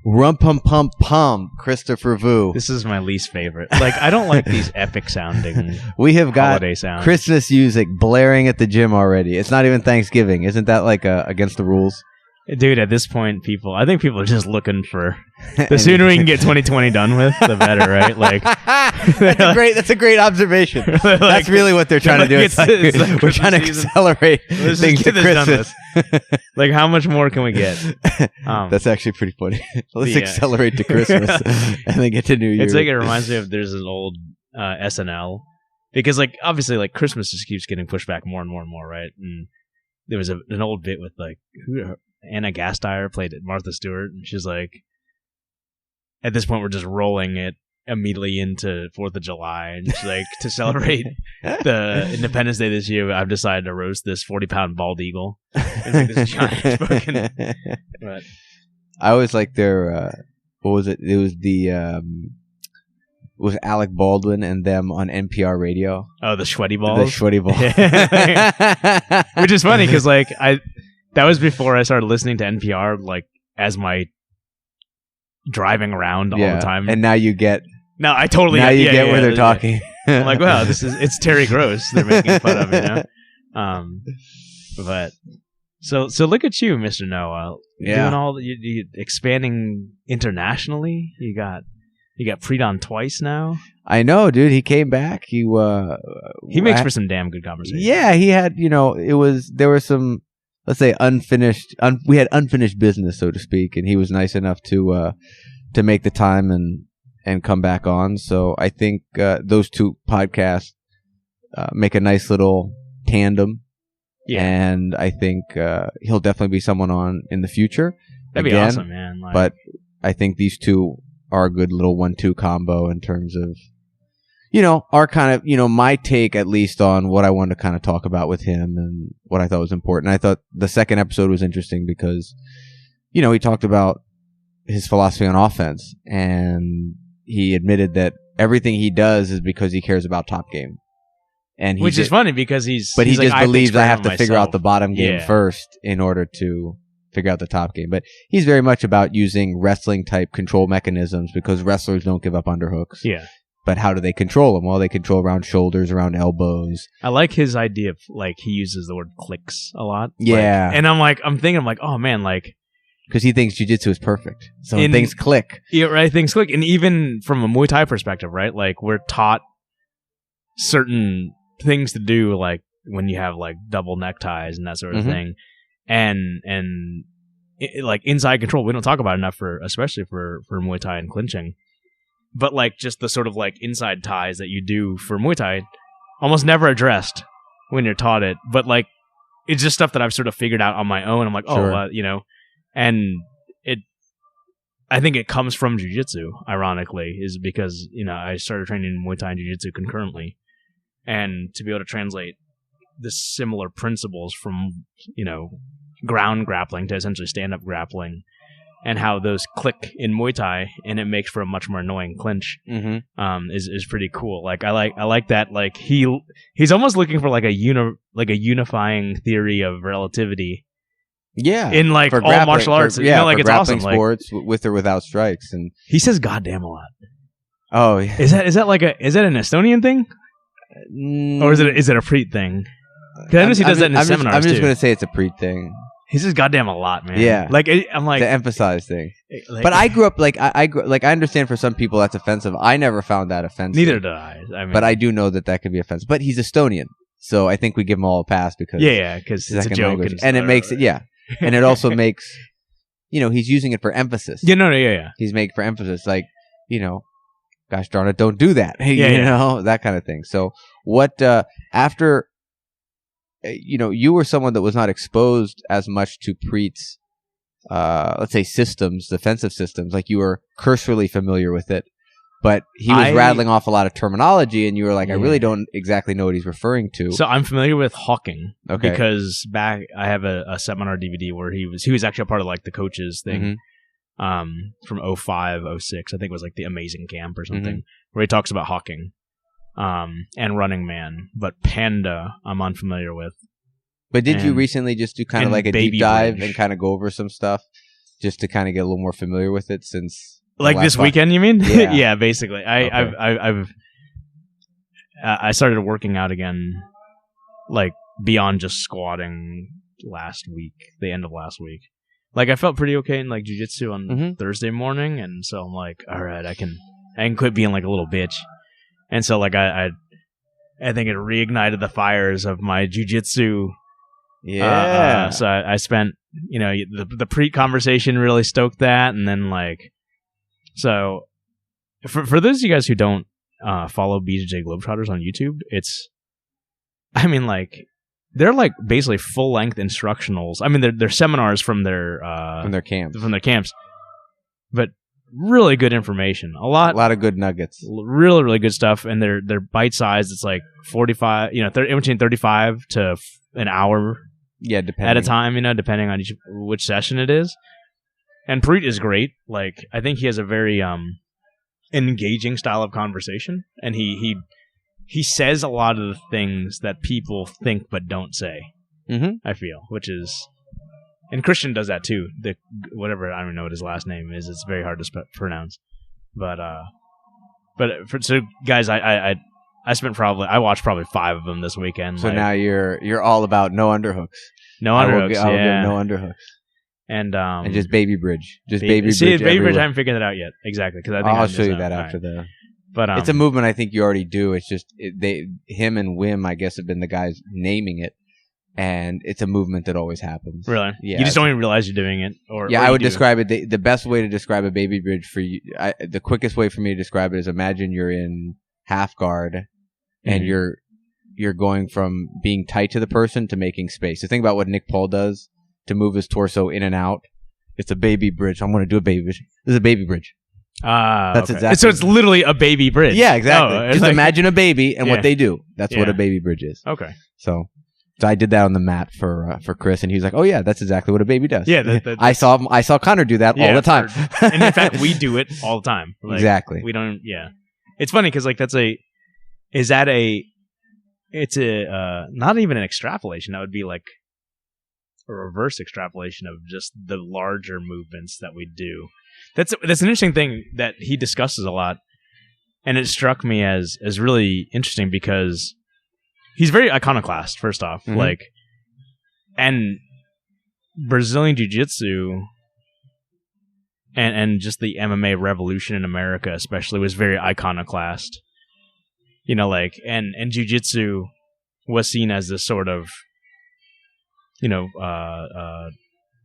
Rum-pum-pum-pum, Christopher Vu. This is my least favorite. Like, I don't like these epic sounding We have got holiday sounds. Christmas music blaring at the gym already. It's not even Thanksgiving. Isn't that like against the rules? Dude, at this point, I think people are just looking for the sooner we can get 2020 done with, the better, right? Like, that's a great observation. Like, that's really what they're trying to do. It's like we're trying to accelerate things to Christmas. Like, how much more can we get? That's actually pretty funny. Let's accelerate to Christmas and then get to New Year. It's like it reminds me of there's an old SNL, because like obviously like Christmas just keeps getting pushed back more and more and more, right? And there was an old bit with like Anna Gasteyer played Martha Stewart, and she's like, at this point we're just rolling it immediately into 4th of July, and she's like, to celebrate the Independence Day this year, I've decided to roast this 40-pound bald eagle. It's like this giant fucking. But I always like their what was it? It was the it was Alec Baldwin and them on NPR radio. Oh, the sweaty balls. The sweaty balls. Which is funny because like that was before I started listening to NPR, like as my driving around all the time. And now you get. No, I totally. Now you get where they're talking. I'm like, wow, it's Terry Gross. They're making fun of, you know. But so look at you, Mr. Noah. Doing all you expanding internationally. You got Priit on twice now. I know, dude. He came back. He makes for some damn good conversation. Yeah, he had. There were some, let's say, unfinished. We had unfinished business, so to speak, and he was nice enough to make the time and come back on. So I think those two podcasts make a nice little tandem. Yeah. And I think he'll definitely be someone on in the future. That'd be awesome, man. Like, but I think these two are a good little 1-2 combo in terms of, our kind of, my take at least on what I wanted to kind of talk about with him and what I thought was important. I thought the second episode was interesting because, he talked about his philosophy on offense, and he admitted that everything he does is because he cares about top game. And which is funny because he just believes I have to figure out the bottom game first in order to figure out the top game. But he's very much about using wrestling type control mechanisms because wrestlers don't give up underhooks. Yeah. But how do they control them? Well, they control around shoulders, around elbows. I like his idea of like he uses the word clicks a lot. Yeah. Like, and I'm thinking oh man, like, because he thinks jiu-jitsu is perfect. So things click. Yeah, right. Things click. And even from a Muay Thai perspective, right? Like we're taught certain things to do, like when you have like double neckties and that sort of thing, and like inside control, we don't talk about enough especially for Muay Thai and clinching, but like just the sort of like inside ties that you do for Muay Thai, almost never addressed when you're taught it, but like it's just stuff that I've sort of figured out on my own. I'm like, and I think it comes from jiu-jitsu, ironically, is because I started training Muay Thai and jiu-jitsu concurrently. And to be able to translate the similar principles from, ground grappling to essentially stand-up grappling, and how those click in Muay Thai, and it makes for a much more annoying clinch, is pretty cool. Like I like that. Like he's almost looking for like a unifying theory of relativity. Yeah, in like all martial arts, like it's awesome. Sports with or without strikes, and he says "goddamn" a lot. Oh, yeah. Is that an Estonian thing? Or is it a Priit thing? Because I notice he does that in his seminars. I'm just going to say it's a Priit thing. He says "goddamn" a lot, man. Yeah, like I'm like the emphasize thing. But I grew up I understand for some people that's offensive. I never found that offensive. Neither did I. But I do know that could be offensive. But he's Estonian, so I think we give him all a pass because because it's a joke and it makes it and it also makes he's using it for emphasis. He's making for emphasis, like gosh darn it, don't do that. That kind of thing. So what after you were someone that was not exposed as much to Priit's let's say systems, defensive systems, like you were cursorily familiar with it, but he was rattling off a lot of terminology and you were like, I really don't exactly know what he's referring to. So I'm familiar with hawking because back I have a seminar DVD where he was actually a part of like the coaches thing. From 05, 06, I think it was like the Amazing Camp or something, where he talks about hawking, and Running Man, but Panda I'm unfamiliar with. But did you recently just do kind of like a deep dive and kind of go over some stuff? just to kind of get a little more familiar with it since like this weekend. You mean? Yeah, yeah. Basically, Okay. I started working out again, like beyond just squatting last week, the end of last week. Like I felt pretty okay in like jiu-jitsu on Thursday morning, and so I'm like, all right, I can quit being like a little bitch. And so like I think it reignited the fires of my jiu-jitsu. Yeah. So I spent, the Priit conversation really stoked that, and then like, so for those of you guys who don't follow BJJ Globetrotters on YouTube, they're like basically full length instructionals. I mean, they're seminars from their camps, but really good information. A lot of good nuggets. Really, really good stuff, and they're bite sized. It's like 45, in between 35 to an hour. Yeah, depending at a time, depending on which session it is. And Priit is great. Like I think he has a very engaging style of conversation, and he says a lot of the things that people think but don't say. I feel, which is, and Christian does that too. Whatever, I don't know what his last name is. It's very hard to pronounce. So guys, I watched probably 5 of them this weekend. So now you're all about no underhooks. No underhooks. I will give no underhooks. And just baby bridge. Baby bridge. I haven't figured that out yet. Exactly, because I think I'll show you that after the. the. But it's a movement I think you already do. It's just him and Wim, I guess, have been the guys naming it, and it's a movement that always happens. Really? Yeah. You just don't even realize you're doing it, I would describe it. The best way to describe a baby bridge for you, the quickest way for me to describe it is imagine you're in half guard, and you're going from being tight to the person to making space. So think about what Nick Paul does to move his torso in and out. It's a baby bridge. I'm going to do a baby bridge. This is a baby bridge. That's okay. exactly. So it's literally a baby bridge. Yeah, exactly. Just like, imagine a baby and what they do. That's what a baby bridge is. Okay. So I did that on the mat for Chris, and he was like, "Oh yeah, that's exactly what a baby does." Yeah, I saw Connor do that all the time. And in fact, we do it all the time. Like, exactly. We don't. Yeah. It's funny because like it's not even an extrapolation. That would be like a reverse extrapolation of just the larger movements that we do. That's an interesting thing that he discusses a lot, and it struck me as really interesting because he's very iconoclast. First off, like, and Brazilian Jiu-Jitsu and just the MMA revolution in America, especially, was very iconoclast. Like, and Jiu-Jitsu was seen as this sort of,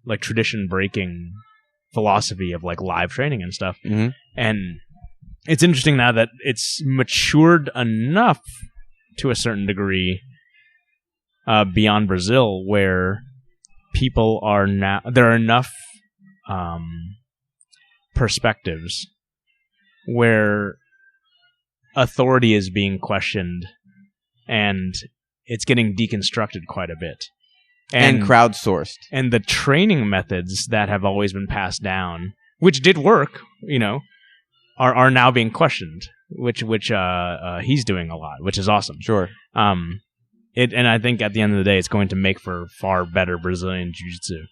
like tradition breaking philosophy of like live training and stuff. And it's interesting now that it's matured enough to a certain degree beyond Brazil where people are now, there are enough perspectives where authority is being questioned and it's getting deconstructed quite a bit. And crowdsourced. And the training methods that have always been passed down, which did work, are now being questioned, which he's doing a lot, which is awesome. Sure. And I think at the end of the day, it's going to make for far better Brazilian Jiu-Jitsu.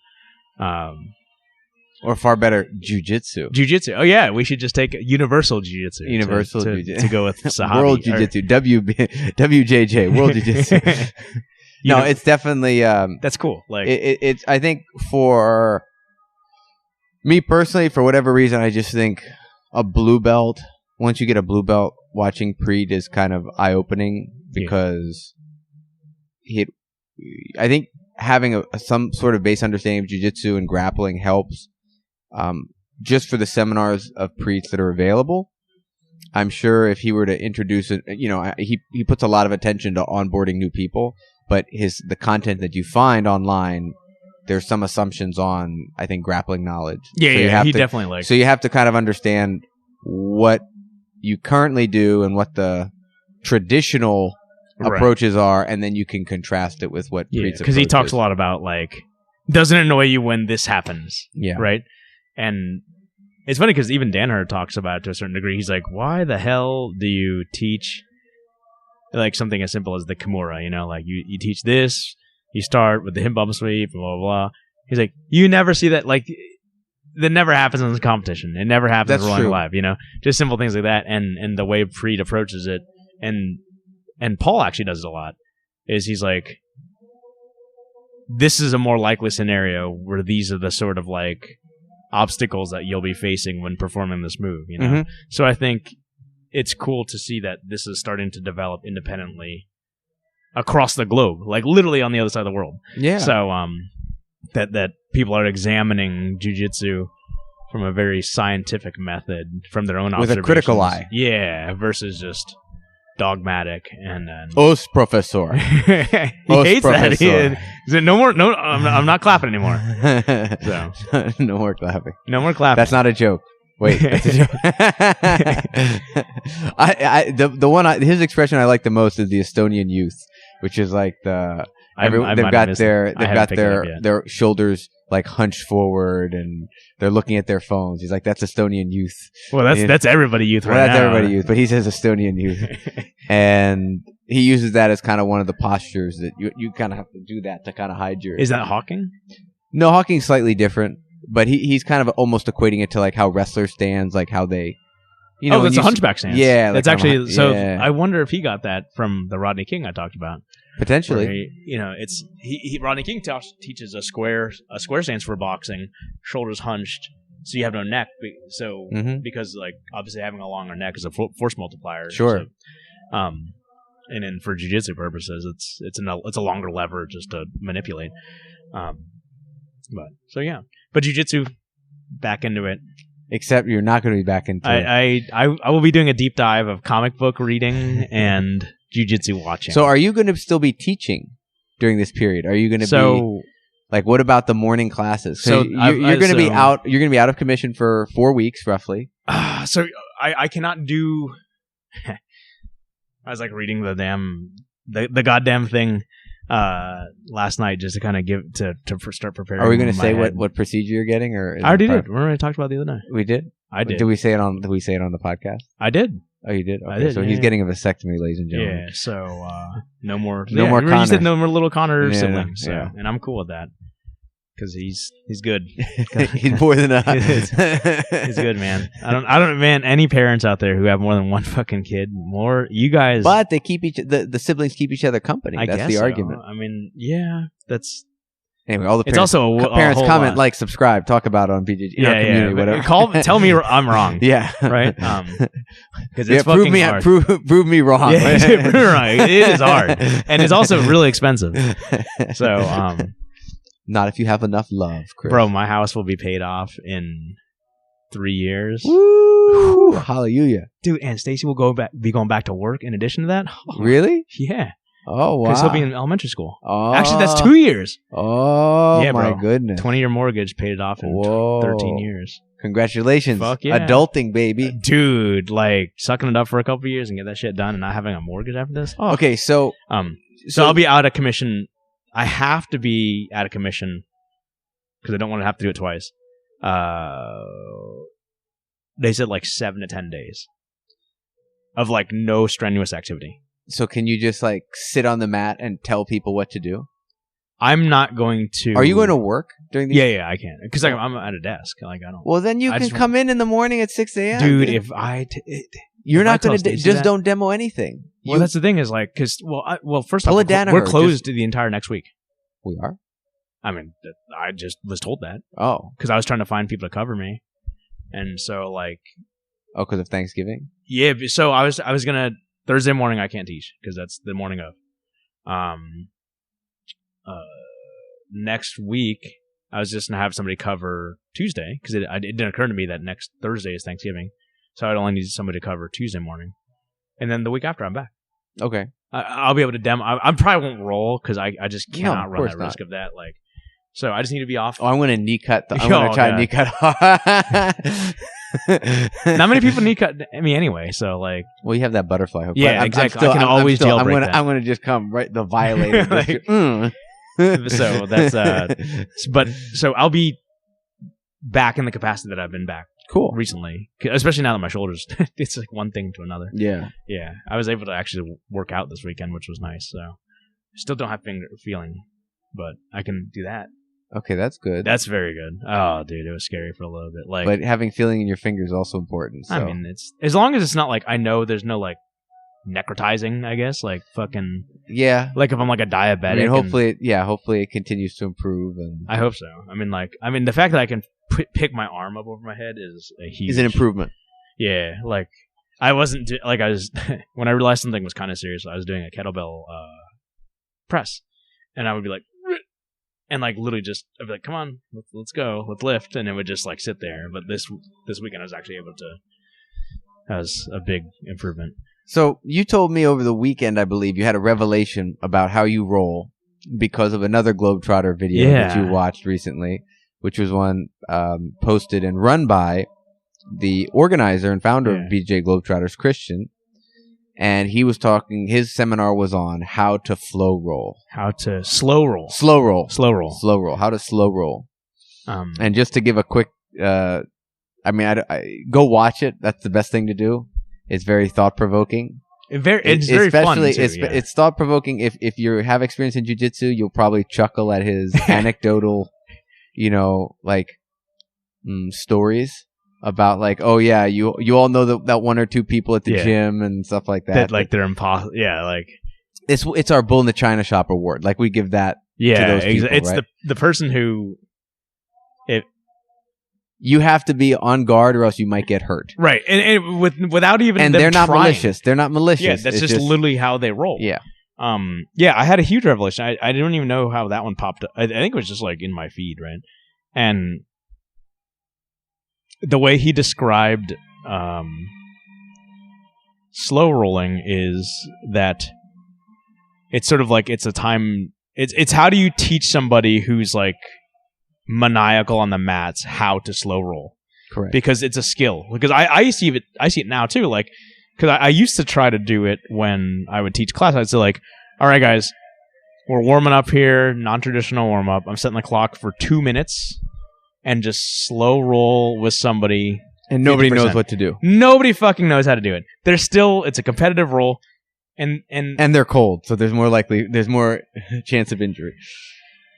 Or far better Jiu-Jitsu. Jiu-Jitsu. Oh, yeah. We should just take Universal Jiu-Jitsu. Jiu-Jitsu. To go with Sahabi. World Jiu-Jitsu. WJJ. World Jiu-Jitsu. No, it's definitely... that's cool. Like it's. I think for me personally, for whatever reason, I just think a blue belt, once you get a blue belt, watching Priit is kind of eye-opening because I think having some sort of base understanding of jiu-jitsu and grappling helps. Just for the seminars of Priits that are available, I'm sure if he were to introduce it, he puts a lot of attention to onboarding new people, but the content that you find online, there's some assumptions on, I think, grappling knowledge. Yeah, he definitely likes. So you have to kind of understand what you currently do and what the traditional approaches are, and then you can contrast it with what Priit's approach is. Because he talks a lot about, like, doesn't it annoy you when this happens? Yeah. Right? And it's funny because even Danaher talks about it to a certain degree. He's like, why the hell do you teach like something as simple as the Kimura? Like you teach this, you start with the hip bump sweep, blah, blah, blah. He's like, you never see that. Like, that never happens in this competition. It never happens That's rolling true. live, just simple things like that. And the way Priit approaches it, and Paul actually does it a lot, is he's like, this is a more likely scenario where these are the sort of like obstacles that you'll be facing when performing this move, Mhm. So I think it's cool to see that this is starting to develop independently across the globe, like literally on the other side of the world. Yeah. So that people are examining jiu-jitsu from a very scientific method from their own With a observations. critical eye. Yeah, versus just dogmatic and Os professor. he Os hates that. professor. He said, no more. No, I'm not clapping anymore. So No more clapping. no more clapping. That's not a joke. Wait, that's a joke. The one his expression I like the most is the Estonian youth, which is like they've got their shoulders like hunched forward and they're looking at their phones. He's like, that's Estonian youth. Well, that's everybody youth right That's now. everybody youth, but he says Estonian youth, and he uses that as kind of one of the postures that you kind of have to do that to kind of hide your. Is that Hawking? No, Hawking's slightly different, but he's kind of almost equating it to like how wrestler stands, like how they, that's a hunchback stance. Yeah, that's like actually so. yeah. I wonder if he got that from the Rodney King I talked about. Potentially. Where Rodney King teaches a square stance for boxing, shoulders hunched, so you have no neck. So because like obviously having a longer neck is a force multiplier. Sure. So, and then for jiu-jitsu purposes, it's a longer lever just to manipulate. But jiu-jitsu, back into it. Except you're not going to be back into it. I will be doing a deep dive of comic book reading and jiu-jitsu watching. So are you going to still be teaching during this period? Are you going to be like, what about the morning classes? So you're going to be out. You're going to be out of commission for 4 weeks, roughly. So I cannot do. I was like reading the goddamn thing last night just to kind of start preparing. Are we going to say what procedure you're getting, or I already did? Remember I talked about it the other night. We did. I did. Did we say it on the podcast? I did. Oh, you did? Okay, I did, so he's getting a vasectomy, ladies and gentlemen. Yeah, so no more Connor. You said no more little Connor siblings, yeah. And I'm cool with that because he's good. He's more than that. He's good, man. I don't, man. Any parents out there who have more than one fucking kid, you guys. But they keep the siblings keep each other company. That's the argument. I mean, yeah, that's. Anyway, all the parents, it's also parents comment, like, subscribe, talk about it on BJJ in our community, whatever. Tell me I'm wrong. Yeah, right. Because it's fucking hard. Prove me wrong. Yeah, prove me wrong. It is hard, and it's also really expensive. So, not if you have enough love, Chris. Bro. My house will be paid off in 3 years. Woo! Hallelujah, dude. And Stacy will be going back to work. In addition to that, really? Yeah. Oh, wow. Because he'll be in elementary school. Oh. Actually, that's 2 years. Oh, yeah, my bro. goodness. 20-year mortgage paid it off in 13 years. Congratulations. Fuck yeah. Adulting, baby. Dude, like, sucking it up for a couple of years and get that shit done and not having a mortgage after this. Oh. Okay, so I'll be out of commission. I have to be out of commission because I don't want to have to do it twice. They said like 7 to 10 days of like no strenuous activity. So can you just like sit on the mat and tell people what to do? I'm not going to. Are you going to work during these? Yeah, I can because I'm at a desk. Like I don't. Well, then you can come in the morning at 6 a.m. Dude, you're not going to just don't demo anything. Well, that's the thing is like because first off, we're closed the entire next week. We are. I mean, I just was told that. Oh, because I was trying to find people to cover me, and so like. Oh, because of Thanksgiving. Yeah, so I was gonna. Thursday morning I can't teach because that's the morning of. Next week I was just gonna have somebody cover Tuesday because it didn't occur to me that next Thursday is Thanksgiving, so I'd only need somebody to cover Tuesday morning, and then the week after I'm back. Okay, I'll be able to demo. I probably won't roll because I just cannot run that risk of that. Like, so I just need to be off. Oh, I'm gonna knee cut. I'm gonna try knee cut. Not many people knee cut me anyway, so like. Well, you have that butterfly hook. Yeah, exactly. I can always jailbreak that. I'm gonna just come right the violator. Like, so that's but so I'll be back in the capacity that I've been back. Cool. Recently, especially now that my shoulders, it's like one thing to another. Yeah. Yeah. I was able to actually work out this weekend, which was nice. So, still don't have finger feeling, but I can do that. Okay, that's good. That's very good. Oh, dude, it was scary for a little bit. Like, but having feeling in your finger is also important. So. I mean, it's as long as it's not like I know there's no like necrotizing. I guess like fucking like if I'm like a diabetic. I mean, hopefully it continues to improve. And I hope so. I mean, the fact that I can pick my arm up over my head is a huge. Is an improvement. Yeah, like I wasn't I was when I realized something was kind of serious. I was doing a kettlebell press, and I would be like. And like literally just I'd be like, come on, let's go, let's lift, and it would just like sit there. But this weekend I was actually able to. That was a big improvement. So you told me over the weekend, I believe, you had a revelation about how you roll because of another Globetrotter video that you watched recently, which was one posted and run by the organizer and founder of BJJ Globetrotters, Christian. And he was talking, his seminar was on how to flow roll. How to slow roll. Slow roll. Slow roll. Slow roll. How to slow roll. And just to give a quick, I go watch it. That's the best thing to do. It's very thought-provoking. It's very fun, too, It's thought-provoking. If you have experience in jiu-jitsu, you'll probably chuckle at his anecdotal, stories. About like, oh yeah, you all know that one or two people at the gym and stuff like that. That like they're impossible. Yeah, like it's our bull in the china shop award. Like we give that to those people. It's right? the person who you have to be on guard or else you might get hurt. Right, and without even and them they're not trying. malicious. They're not malicious. Yeah, that's just literally how they roll. Yeah. I had a huge revelation. I don't even know how that one popped up. I think it was just like in my feed, right? And the way he described slow rolling is that it's sort of like it's a time. It's how do you teach somebody who's like maniacal on the mats how to slow roll? Correct. Because it's a skill. Because I see it now too. Like because I used to try to do it when I would teach class. I'd say like, all right, guys, we're warming up here, non-traditional warm up. I'm setting the clock for 2 minutes. And just slow roll with somebody. And nobody 50%. knows what to do. Nobody fucking knows how to do it. It's a competitive roll. And they're cold, so there's more chance of injury.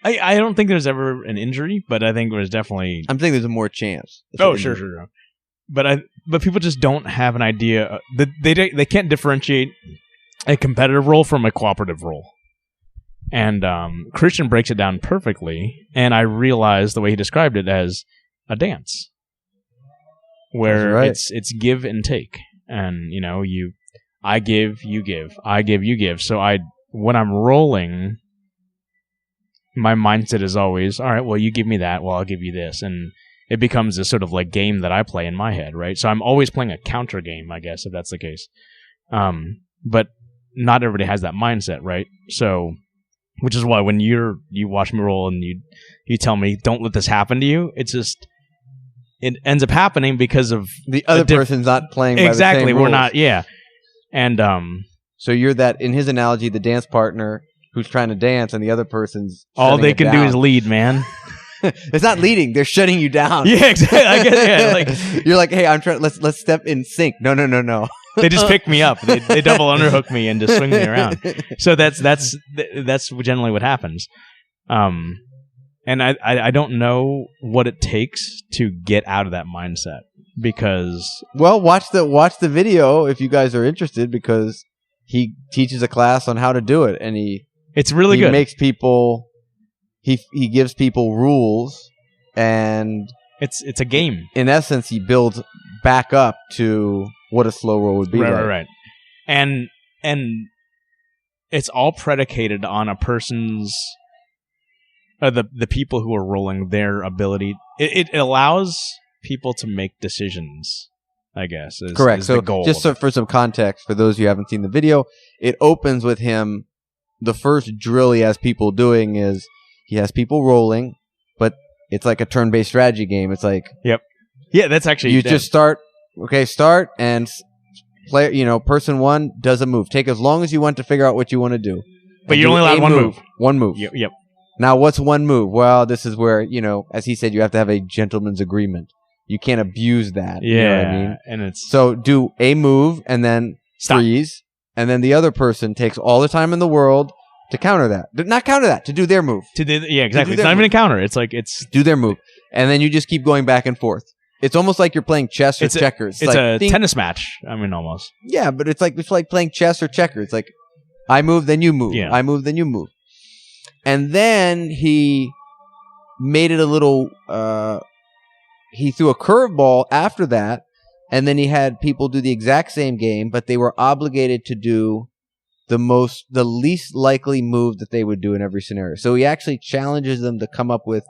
I don't think there's ever an injury, but I think there's definitely... I'm saying there's a more chance. Sure. But people just don't have an idea. They can't differentiate a competitive roll from a cooperative roll. And Christian breaks it down perfectly, and I realized the way he described it as a dance, where it's give and take, and I give, you give, I give, you give. So when I'm rolling, my mindset is always, all right, well, you give me that, well, I'll give you this, and it becomes a sort of like game that I play in my head, right? So I'm always playing a counter game, I guess, if that's the case. But not everybody has that mindset, right? So. Which is why when you watch me roll and you tell me don't let this happen to you, it ends up happening because of the other person's not playing by exactly. The same We're rules. not, and so you're that in his analogy, the dance partner who's trying to dance, and the other person's all they can do is lead, man. It's not leading; they're shutting you down. Yeah, exactly. I guess, you're like, hey, I'm trying. Let's step in sync. No. They just pick me up. They double underhook me and just swing me around. So that's generally what happens. And I don't know what it takes to get out of that mindset because watch the video if you guys are interested because he teaches a class on how to do it and it's really good. He makes people he gives people rules and it's a game. In essence, he builds back up to what a slow roll would be like. Right. And it's all predicated on a person's the people who are rolling their ability. It allows people to make decisions, I guess. Correct. Is so the goal just for some context, for those who haven't seen the video, it opens with him. The first drill he has people doing is he has people rolling, but it's like a turn-based strategy game. It's like yeah, that's actually you just start and play. Person one does a move. Take as long as you want to figure out what you want to do. But you're only allowed one move. One move. Yep. Now, what's one move? Well, this is where, as he said, you have to have a gentleman's agreement. You can't abuse that. Yeah. You know what I mean? And it's so do a move and then freeze. And then the other person takes all the time in the world to counter that. Not counter that, to do their move. Yeah, exactly. It's not even a counter. It's like do their move, and then you just keep going back and forth. It's almost like you're playing chess or checkers. It's like a tennis match. I mean, almost. Yeah, but it's like playing chess or checkers. It's like I move, then you move. Yeah. I move, then you move. And then he made it a little. He threw a curveball after that, and then he had people do the exact same game, but they were obligated to do the least likely move that they would do in every scenario. So he actually challenges them to come up with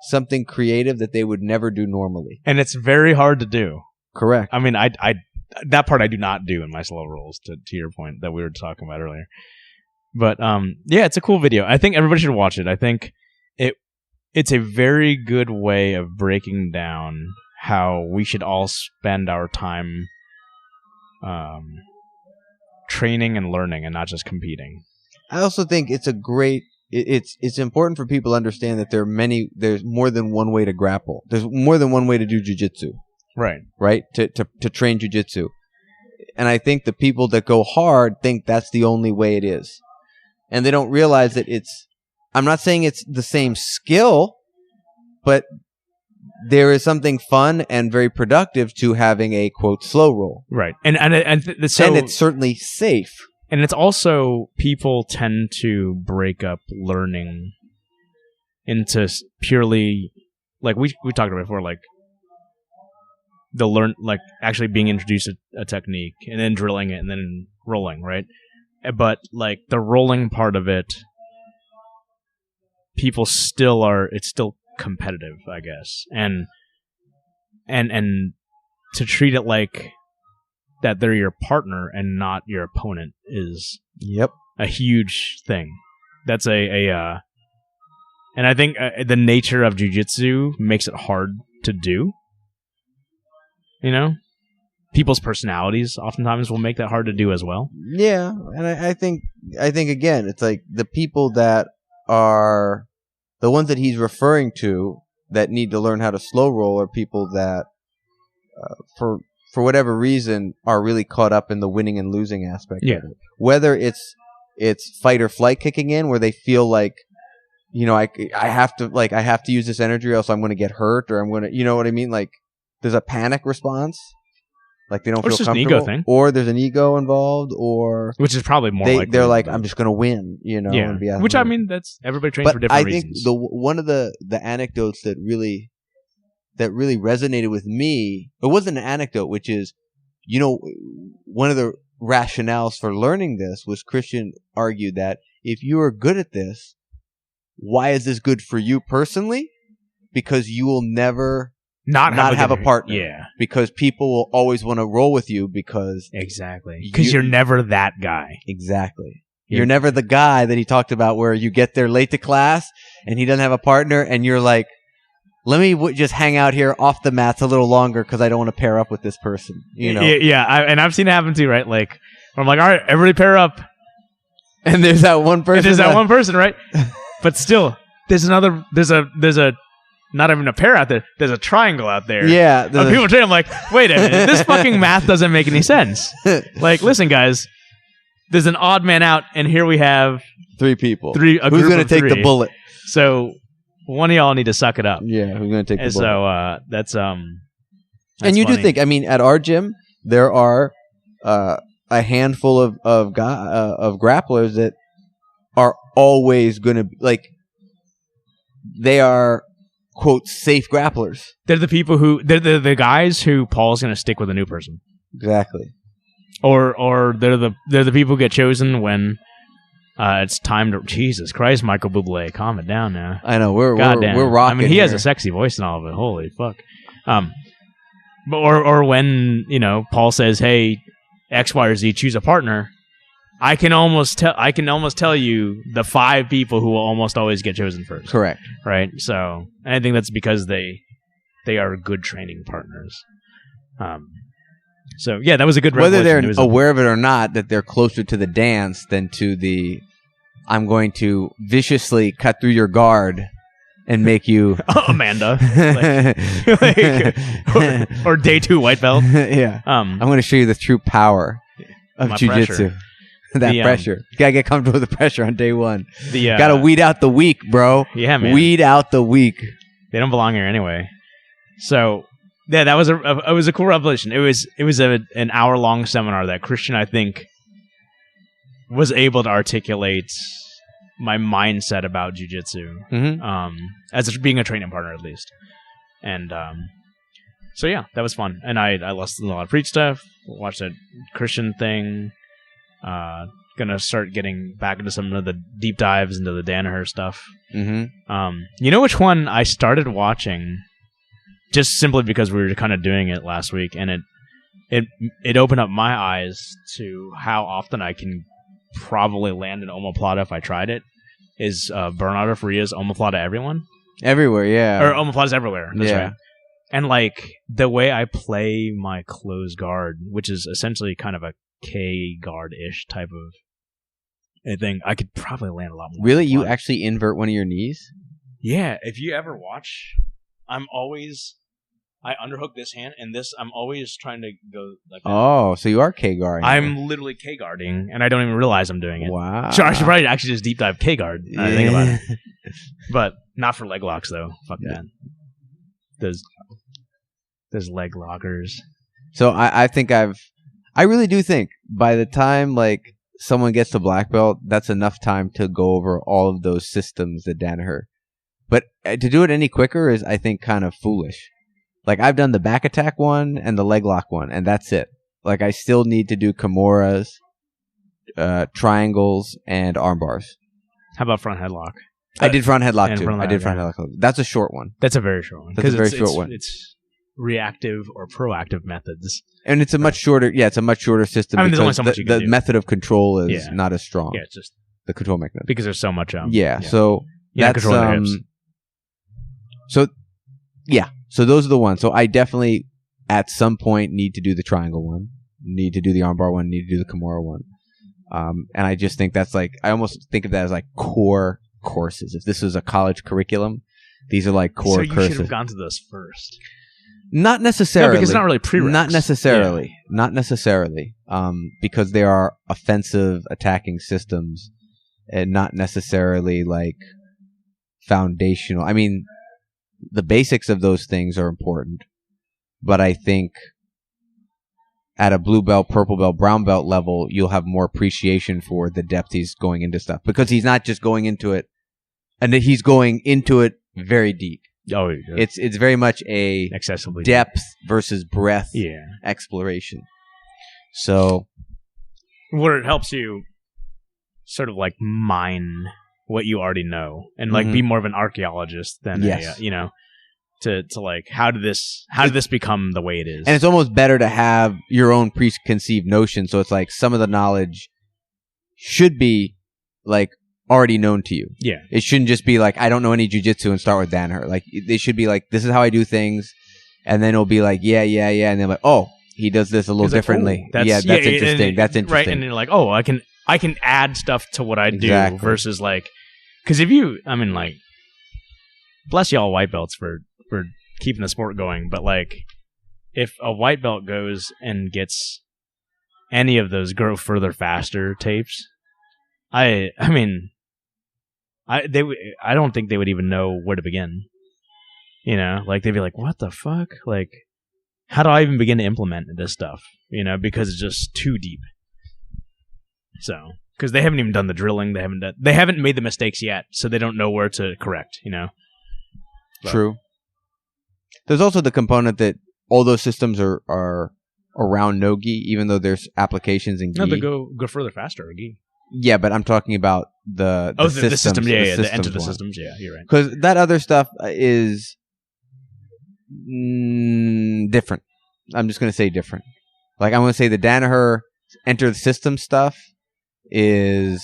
something creative that they would never do normally. And it's very hard to do. Correct. I mean, I that part I do not do in my slow rolls, to your point that we were talking about earlier. But yeah, it's a cool video. I think everybody should watch it. I think it's a very good way of breaking down how we should all spend our time training and learning and not just competing. I also think it's a great it's important for people to understand that there's more than one way to grapple. There's more than one way to do jiu-jitsu. Right? To train jiu-jitsu. And I think the people that go hard think that's the only way it is. And they don't realize that I'm not saying it's the same skill, but there is something fun and very productive to having a quote slow roll. Right. And it's certainly safe. And it's also, people tend to break up learning into purely, like we talked about before, like actually being introduced to a technique and then drilling it and then rolling, right? But like the rolling part of it, people it's still competitive, I guess. And to treat it like that they're your partner and not your opponent is a huge thing. That's and I think the nature of jiu-jitsu makes it hard to do. You know? People's personalities oftentimes will make that hard to do as well. Yeah, and I think again, it's like the people that are the ones that he's referring to that need to learn how to slow roll are people that, for whatever reason, are really caught up in the winning and losing aspect of it. Whether it's fight or flight kicking in, where they feel like, you know, I have to use this energy or else I'm going to get hurt, or I'm going to, you know what I mean? Like there's a panic response. Like they don't feel comfortable, an ego thing. Or there's an ego involved, or which is probably more likely. They're like, I'm just going to win, you know. Yeah. And be which I mean, that's everybody trains for different reasons. I think one of the anecdotes that really resonated with me, it wasn't an anecdote, which is, you know, one of the rationales for learning this was Christian argued that if you are good at this, why is this good for you personally? Because you will never not have a partner. Yeah. Because people will always want to roll with you because... Exactly. Because you're never that guy. Exactly. You're never the guy that he talked about where you get there late to class and he doesn't have a partner and you're like, let me just hang out here off the mats a little longer because I don't want to pair up with this person. You know? Yeah. And I've seen it happen too, right? Like, I'm like, all right, everybody pair up. And there's that one person. Right? But still, there's a not even a pair out there. There's a triangle out there. Yeah. People train. I'm like, wait a minute. This fucking math doesn't make any sense. Like, listen, guys. There's an odd man out, and here we have 3 people. Who's going to take the bullet? So one of y'all need to suck it up. Yeah, who's going to take the bullet? So that's and you funny. do think? I mean, at our gym, there are a handful of grapplers that are always going to like. They are, quote, safe grapplers. They're the people they're the guys who Paul's going to stick with a new person. Exactly. Or they're the people who get chosen when it's time to... Jesus Christ, Michael Bublé, calm it down now. I know, we're rocking. I mean, he has a sexy voice and all of it. Holy fuck. But or when, you know, Paul says, hey, X, Y, or Z, choose a partner, I can almost tell you the 5 people who will almost always get chosen first. Correct. Right? So, I think that's because they are good training partners. So, yeah, that was a good revelation. Whether they're aware of it or not, that they're closer to the dance than to the, I'm going to viciously cut through your guard and make you... Amanda. or day 2 white belt. Yeah. I'm going to show you the true power of jiu-jitsu. that pressure. You gotta get comfortable with the pressure on day one. Gotta weed out the weak, bro. Yeah, man. Weed out the weak. They don't belong here anyway. So yeah, that was it was a cool revelation. It was an hour-long seminar that Christian, I think, was able to articulate my mindset about jiu-jitsu, as being a training partner at least. And so yeah, that was fun. And I listened to a lot of Priit stuff, watched that Christian thing. Gonna start getting back into some of the deep dives into the Danaher stuff. Mm-hmm. You know which one I started watching just simply because we were kind of doing it last week, and it opened up my eyes to how often I can probably land an omoplata if I tried it. Is Bernardo Faria's omoplata everyone? Everywhere, yeah. Or omoplatas everywhere. That's right. And like the way I play my closed guard, which is essentially kind of a K guard-ish type of thing, I could probably land a lot more. Really? You actually invert one of your knees? Yeah. If you ever watch, I underhook this hand, and this, I'm always trying to go like that. Oh, so you are K guarding. I'm literally K guarding, and I don't even realize I'm doing it. Wow. Sure, I should probably actually just deep dive K guard. I think about it. But not for leg locks, though. Fuck that. Those leg lockers. So I think I really do think by the time like someone gets to black belt, that's enough time to go over all of those systems that Danaher. But to do it any quicker is, I think, kind of foolish. Like, I've done the back attack one and the leg lock one, and that's it. Like, I still need to do Kimuras, triangles, and arm bars. How about front headlock? I did front headlock, too. I did front headlock. That's a short one. That's a very short one. That's a very short one. It's reactive or proactive methods. And it's a much shorter, it's a much shorter system. I mean, there's only so much you can do. The method of control is not as strong. Yeah, it's just the control mechanism. Because there's so much. So that's So those are the ones. So I definitely, at some point, need to do the triangle one, need to do the armbar one, need to do the Kimura one. And I just think that's like, I almost think of that as like core courses. If this was a college curriculum, these are like core courses. So you should have gone to those first. Not necessarily. No, because it's not really prereqs. Not necessarily. Yeah. Not necessarily. Because they are offensive attacking systems and not necessarily like foundational. I mean, the basics of those things are important, but I think at a blue belt, purple belt, brown belt level, you'll have more appreciation for the depth he's going into stuff, because he's not just going into it, and he's going into it very deep. Oh, yeah. It's very much a excessively depth versus breadth exploration. So, where it helps you sort of like mine what you already know, and like be more of an archaeologist than to like how did this become the way it is. And it's almost better to have your own preconceived notion, so it's like some of the knowledge should be like already known to you. Yeah, it shouldn't just be like, I don't know any jiu-jitsu and start with Danaher. Like, they should be like, this is how I do things, and then it'll be like and then like, oh, he does this a little differently. Like, oh, that's interesting. That's interesting, right? And you're like, oh, I can add stuff to what I do versus like, because if you, I mean, like, bless y'all white belts for keeping the sport going, but like, if a white belt goes and gets any of those grow further faster tapes, I don't think they would even know where to begin. You know, like, they'd be like, what the fuck? Like, how do I even begin to implement this stuff? You know, because it's just too deep. So, because they haven't even done the drilling, they haven't made the mistakes yet, so they don't know where to correct, you know? But. True. There's also the component that all those systems are around no gi, even though there's applications in gi. No, they go further faster in gi. Yeah, but I'm talking about the systems. The enter the systems. Yeah, you're right. Because that other stuff is different. I'm just going to say different. Like, I'm going to say the Danaher enter the system stuff is,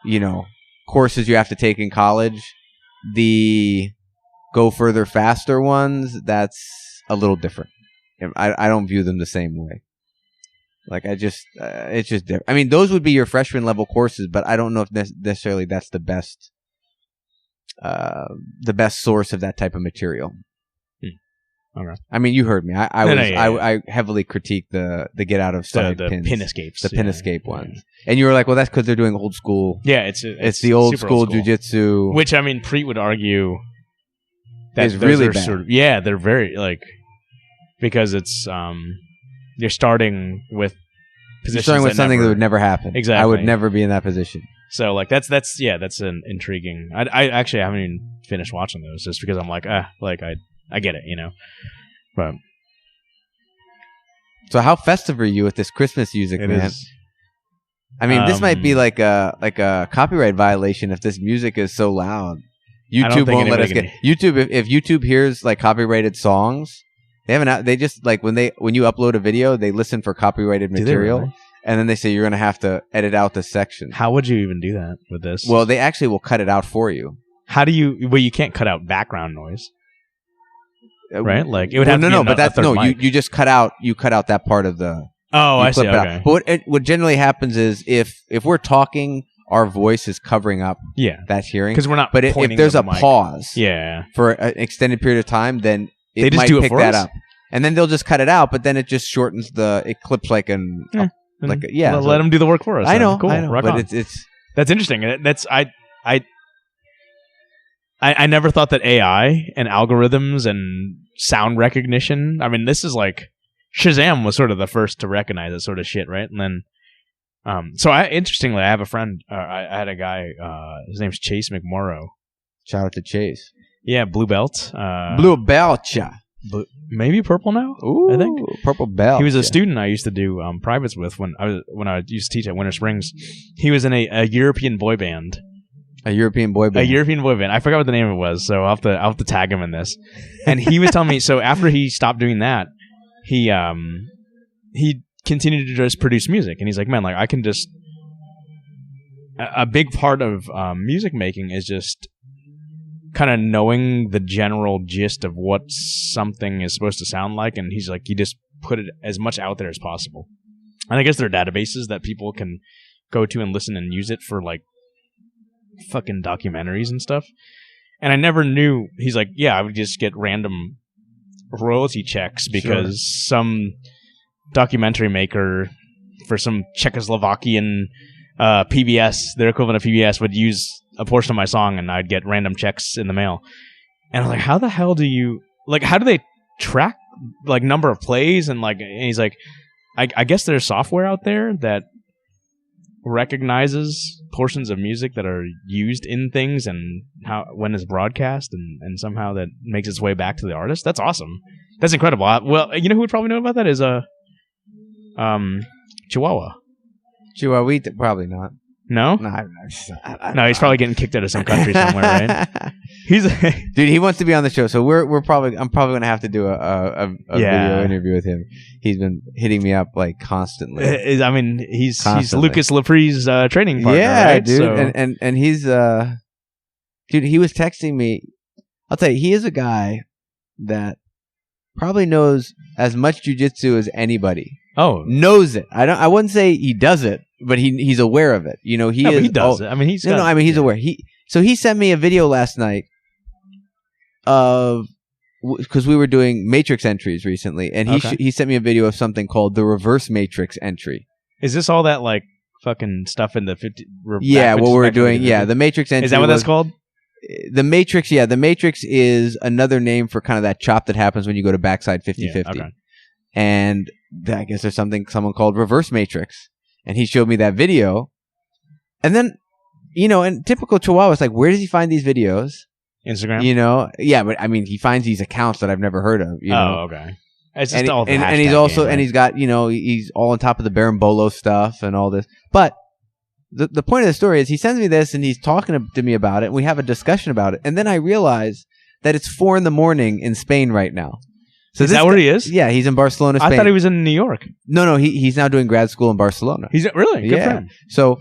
you know, courses you have to take in college. The go further faster ones, that's a little different. I don't view them the same way. Like, it's just different. I mean, those would be your freshman level courses, but I don't know if necessarily that's the best source of that type of material. Okay. I mean, you heard me. I heavily critiqued the get out of side the pins, pin escapes, the pin escape ones, and you were like, well, that's because they're doing old school. Yeah, it's the old school jiu-jitsu, which I mean, Priit would argue that is really bad. They're very because it's you're starting with positions. You're starting with something that would never happen. Exactly, I would never be in that position. So like that's an intriguing. I actually haven't even finished watching those just because I'm like I get it, but so how festive are you with this Christmas music, man? I mean, this might be like a copyright violation if this music is so loud. YouTube won't let us get YouTube. If YouTube hears like copyrighted songs, they just like when you upload a video, they listen for copyrighted material. Really? And then they say you're going to have to edit out this section. How would you even do that with this? Well, they actually will cut it out for you. How do you? Well, you can't cut out background noise, right? Like it would have you just cut out that part of the. Oh, I see. Okay. But what generally happens is if we're talking, our voice is covering up that hearing because we're not. But if there's a pause, for an extended period of time, then they just do it for us? Up, and then they'll just cut it out. But then it just shortens it clips like an. Let them do the work for us. I know, cool. I know, Rock but on. it's that's interesting. I never thought that AI and algorithms and sound recognition. I mean, this is like Shazam was sort of the first to recognize that sort of shit, right? And then, interestingly, I have a friend. I had a guy. His name's Chase McMorrow. Shout out to Chase. Yeah, blue belt. Blue belt. Maybe purple now. Ooh, I think purple belt. He was a student I used to do privates with when I used to teach at Winter Springs. He was in a European boy band. A European boy band. A European boy band. I forgot what the name of it was, so I'll have to tag him in this. And he was telling me, so after he stopped doing that, he continued to just produce music, and he's like, man, like I can just. A big part of music making is just kind of knowing the general gist of what something is supposed to sound like, and he's like, you just put it as much out there as possible. And I guess there are databases that people can go to and listen and use it for like fucking documentaries and stuff. And I never knew. He's like, yeah, I would just get random royalty checks because some documentary maker for some Czechoslovakian PBS, their equivalent of PBS, would use a portion of my song, and I'd get random checks in the mail. And I was like, how the hell do you how do they track like number of plays and he's like, I guess there's software out there that recognizes portions of music that are used in things and when it's broadcast and somehow that makes its way back to the artist. That's awesome. That's incredible. Well, you know who would probably know about that is Chihuahua. Chihuahua, probably not. No? No, he's probably getting kicked out of some country somewhere, right? Dude, he wants to be on the show, so I'm probably going to have to do a video interview with him. He's been hitting me up like constantly. I mean, he's Lucas Lepre's training partner, right? Dude, so. and he's dude, he was texting me. I'll tell you, he is a guy that probably knows as much jiu-jitsu as anybody. Oh, knows it. I wouldn't say he does it, but he's aware of it. You know, he does it. I mean, he's aware. He sent me a video last night of because we were doing matrix entries recently, and he sent me a video of something called the reverse matrix entry. Is this all that like fucking stuff in the 50? Yeah, what we're doing. Yeah, the matrix entry. Is that what that's called? The matrix. Yeah, the matrix is another name for kind of that chop that happens when you go to backside 50-50. Okay. And I guess there's someone called reverse matrix. And he showed me that video. And then, in typical Chihuahua, it's like, where does he find these videos? Instagram? Yeah, but I mean, he finds these accounts that I've never heard of. Oh, okay. It's just all the and he's also, game, right? and he's got, he's all on top of the Berimbolo stuff and all this. But the point of the story is he sends me this and he's talking to me about it. And we have a discussion about it. And then I realize that it's 4 a.m. in Spain right now. So is that where he is? Yeah, he's in Barcelona, Spain. I thought he was in New York. No, he's now doing grad school in Barcelona. He's really? Good for him. So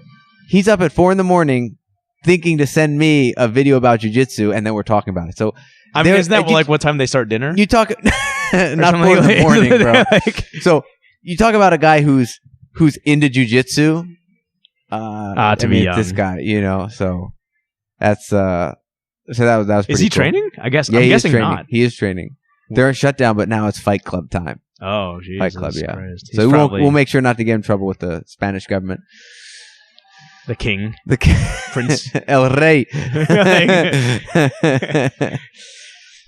he's up at 4 a.m. thinking to send me a video about jiu-jitsu, and then we're talking about it. So I mean, isn't that like what time they start dinner? You talk not 4 in the morning, bro. So you talk about a guy who's into jiu-jitsu. To be young. This guy, so that's so that was pretty Is he cool. training? I guess. Yeah, I'm guessing training. not. He is training. They're shut down, but now it's Fight Club time. Oh, Jesus Fight Club, yeah. Christ. So we'll make sure not to get in trouble with the Spanish government. The king. Prince. El Rey.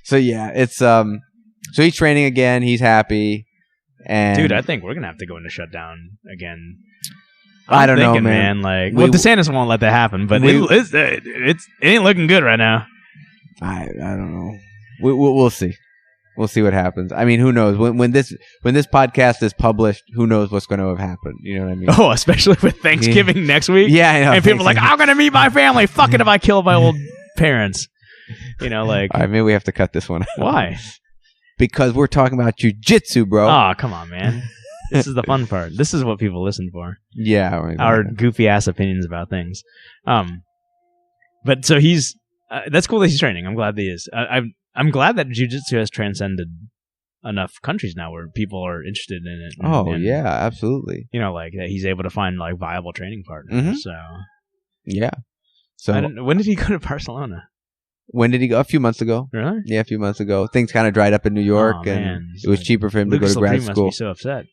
So yeah, it's so he's training again. He's happy. And dude, I think we're gonna have to go into shutdown again. I don't know, man. Like, DeSantis won't let that happen, but it ain't looking good right now. I don't know. We'll see. We'll see what happens. I mean, who knows? When this podcast is published, who knows what's going to have happened? You know what I mean? Oh, especially with Thanksgiving next week. Yeah, I know. And people are like, I'm going to meet my family. Fuck it if I kill my old parents. You know, like. All right, maybe we have to cut this one out. Why? Because we're talking about jiu-jitsu, bro. Oh, come on, man. This is the fun part. This is what people listen for. Yeah. Right, our goofy ass opinions about things. But so he's that's cool that he's training. I'm glad that he is. I'm glad that jiu-jitsu has transcended enough countries now where people are interested in it. And, yeah, absolutely. You know, like that he's able to find like viable training partners. Mm-hmm. So yeah. So when did he go to Barcelona? When did he go? A few months ago. Really? Yeah, a few months ago. Things kind of dried up in New York, and it was cheaper for him to go to grad school. Must be so upset.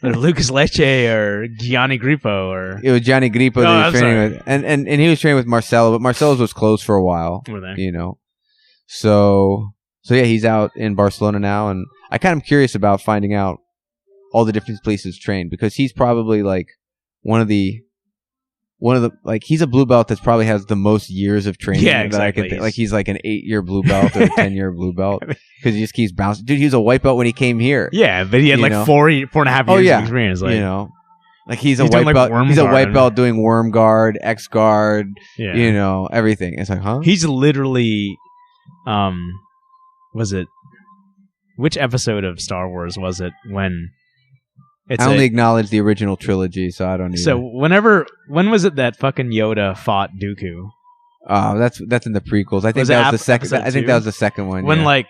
Lucas Leche or Gianni Grippo or it was Gianni Grippo that he was training with, and he was training with Marcelo, but Marcelo's was closed for a while. Were they? You know, so yeah, he's out in Barcelona now, and I kind of curious about finding out all the different places trained because he's probably like one of the like he's a blue belt that probably has the most years of training. Yeah, exactly. That I can like he's like an 8-year blue belt or a 10-year blue belt because he just keeps bouncing. Dude, he was a white belt when he came here. Yeah, but he had like 4.5 years of experience. Like, you know, like he's a white belt. He's a white belt doing worm guard, X guard. Yeah. You know, everything. It's like, huh? He's literally, was it? Which episode of Star Wars was it when? I only acknowledge the original trilogy, so I don't need. So when was it that fucking Yoda fought Dooku? Oh, that's in the prequels. I think that was the second. I think that was the second one. When like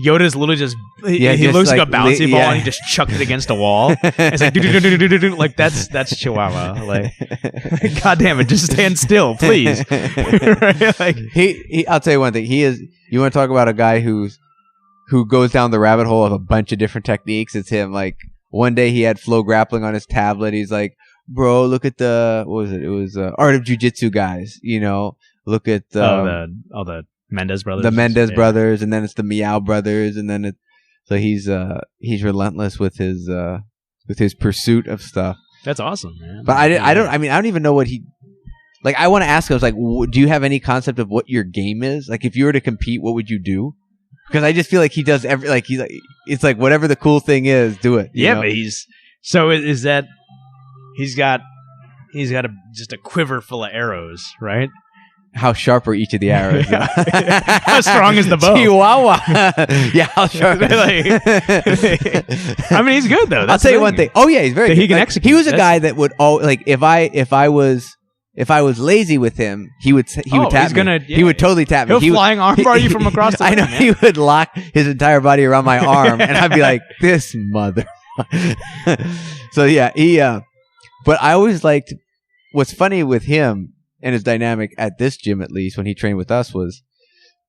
Yoda's literally just he looks like a bouncy ball and he just chucked it against a wall. It's like like that's Chihuahua. Like, God damn it, just stand still, please. Right? Like he I'll tell you one thing. He is. You want to talk about a guy who goes down the rabbit hole of a bunch of different techniques? It's him. Like. One day he had flow grappling on his tablet. He's like, bro, look at what was it? It was Art of Jiu-Jitsu guys, you know, look at the Mendez brothers. The Mendez brothers, and then it's the Meow brothers, and then so he's relentless with his pursuit of stuff. That's awesome, man. But I don't even know what he like. I want to ask him, I was like, do you have any concept of what your game is? Like if you were to compete, what would you do? Because I just feel like he does it's like whatever the cool thing is, do it. Yeah, know? But is that he's got just a quiver full of arrows, right? How sharp are each of the arrows? How strong is the bow? Chihuahua. Yeah, how sharp. I mean, he's good though. I'll tell you one thing. Oh yeah, he's very good. He can execute. He was a guy that would if I was lazy with him, he would tap me. He would totally tap me. He'll flying armbar you from across the room. I know. Man. He would lock his entire body around my arm, and I'd be like, "This mother." So yeah, but I always liked. What's funny with him and his dynamic at this gym, at least when he trained with us, was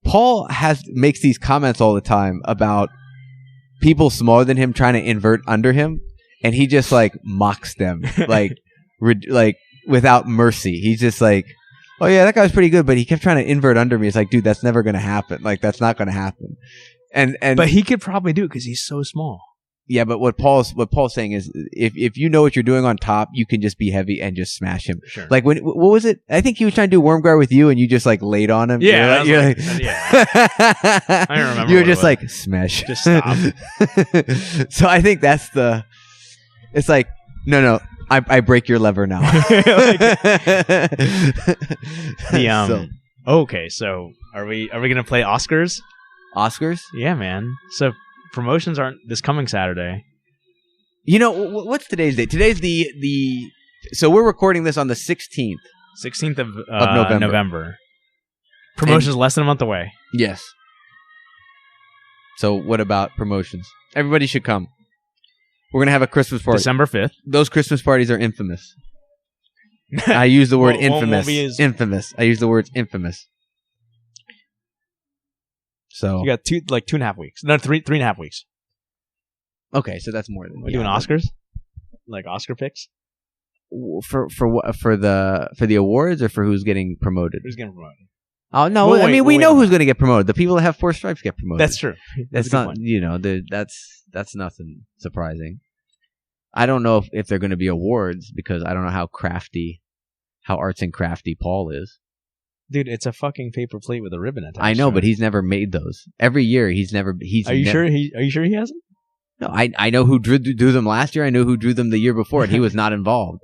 Paul makes these comments all the time about people smaller than him trying to invert under him, and he just like mocks them, like without mercy. He's just like, oh yeah, that guy was pretty good, but he kept trying to invert under me. It's like, dude, that's never going to happen. Like, that's not going to happen. And but he could probably do it because he's so small. Yeah, but what Paul's saying is, if you know what you're doing on top, you can just be heavy and just smash him. Sure. Like what was it? I think he was trying to do worm guard with you, and you just like laid on him. Yeah, yeah. I don't remember. You were just like smash. Just stop. So I think that's it's like no. I break your lever now. Okay, so are we gonna play Oscars? Oscars? Yeah, man. So promotions aren't this coming Saturday. You know what's today's date? Today's so we're recording this on the 16th. 16th of November. Promotions less than a month away. Yes. So what about promotions? Everybody should come. We're going to have a Christmas party. December 5th. Those Christmas parties are infamous. I use the word infamous. Infamous. I use the words infamous. So you got 2.5 weeks. No, 3.5 weeks. okay, so that's more than We're doing Oscars, like Oscar picks. For what, for the awards, or for who's getting promoted? Who's getting promoted? Oh no, We'll I wait- mean we'll we wait know on who's that. going to get promoted. The people that have 4 stripes get promoted. That's true. That's a good not point. that's nothing surprising. I don't know if they're going to be awards, because I don't know how arts and crafty Paul is. Dude, it's a fucking paper plate with a ribbon attached. I know, to but it. he's never made those. Every year he's Are you sure? Are you sure he hasn't? No, I know who drew them last year. I know who drew them the year before, and he was not involved.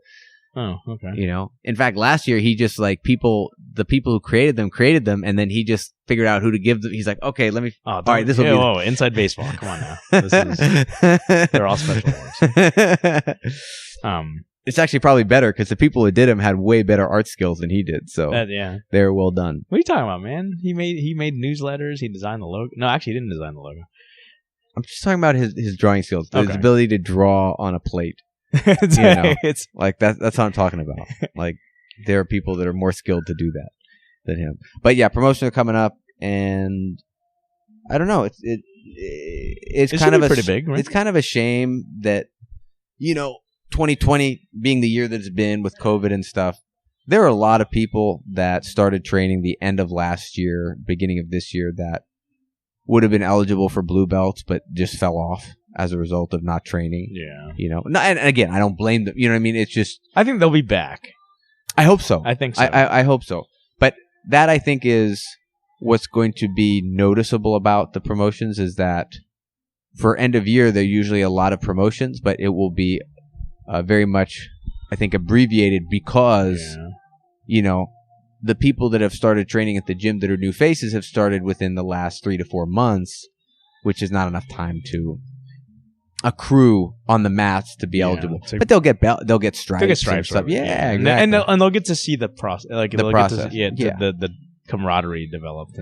Oh, okay. You know, in fact, last year he just like the people who created them, and then he just figured out who to give them. He's like, okay, let me. All right, this will be. Whoa, inside baseball. Come on now. They're all special awards. It's actually probably better, because the people who did him had way better art skills than he did. So Yeah. they're well done. What are you talking about, man? He made newsletters. He designed the logo. No, actually, he didn't design the logo. I'm just talking about his drawing skills, his Okay. ability to draw on a plate. it's, You know. it's Like that's what I'm talking about. Like there are people that are more skilled to do that than him. But yeah, promotions are coming up, and I don't know. It's It kind should of be pretty big, right? It's kind of a shame that 2020 being the year that it's been with COVID and stuff. There are a lot of people that started training the end of last year, beginning of this year, that would have been eligible for blue belts, but just fell off as a result of not training. Yeah. No, and again, I don't blame them. You know what I mean? It's just, I think they'll be back. I hope so. I think so. I hope so. But that, I think, is what's going to be noticeable about the promotions, is that for end of year, there are usually a lot of promotions, but it will be very much, I think, abbreviated, because, the people that have started training at the gym that are new faces have started within the last 3 to 4 months, which is not enough time to accrue on the mats to be eligible. But they'll get stripes. They'll get stripes. And stuff. Yeah, and, exactly. and they'll get to see the process, like The they'll process. get to see, the camaraderie developed,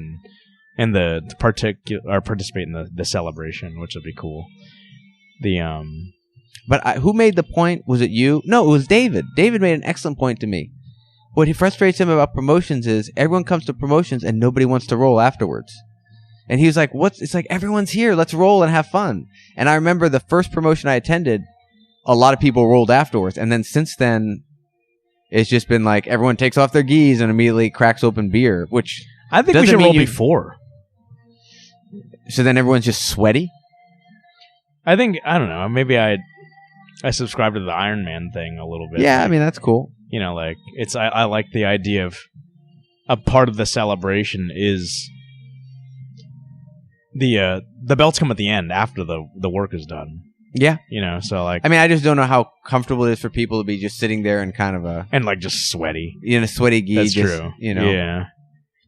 and the participate in the celebration, which will be cool. But who made the point? Was it you? No, it was David. David made an excellent point to me. What frustrates him about promotions is everyone comes to promotions and nobody wants to roll afterwards. And he was like, it's like, everyone's here. Let's roll and have fun. And I remember the first promotion I attended, a lot of people rolled afterwards. And then since then, it's just been like everyone takes off their gis and immediately cracks open beer, which I think we should roll before. So then everyone's just sweaty? I don't know. Maybe I subscribe to the Iron Man thing a little bit. Yeah, I mean, that's cool. Like I like the idea of a part of the celebration is the belts come at the end after the work is done. Yeah. So like, I mean, I just don't know how comfortable it is for people to be just sitting there and kind of and like just sweaty. A sweaty gi. That's just, true. Yeah.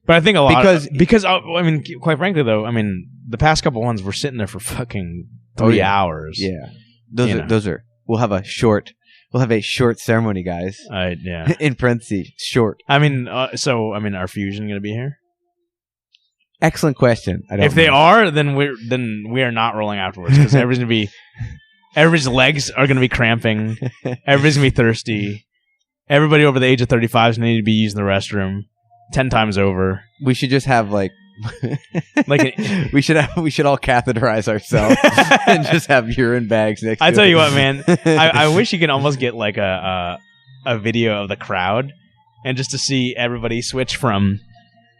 But I think a lot because I mean, quite frankly though, I mean, the past couple ones we're sitting there for fucking 3 hours. Yeah. Those are. We'll have a short ceremony, guys. Yeah. In parentheses, short. I mean, are Fusion going to be here? Excellent question. If they are, then we are not rolling afterwards, because everybody's legs are going to be cramping. Everybody's going to be thirsty. Everybody over the age of 35 is going to need to be using the restroom 10 times over. We should just have we should all catheterize ourselves and just have urine bags next to us. I tell you what, man, I wish you could almost get like a video of the crowd, and just to see everybody switch from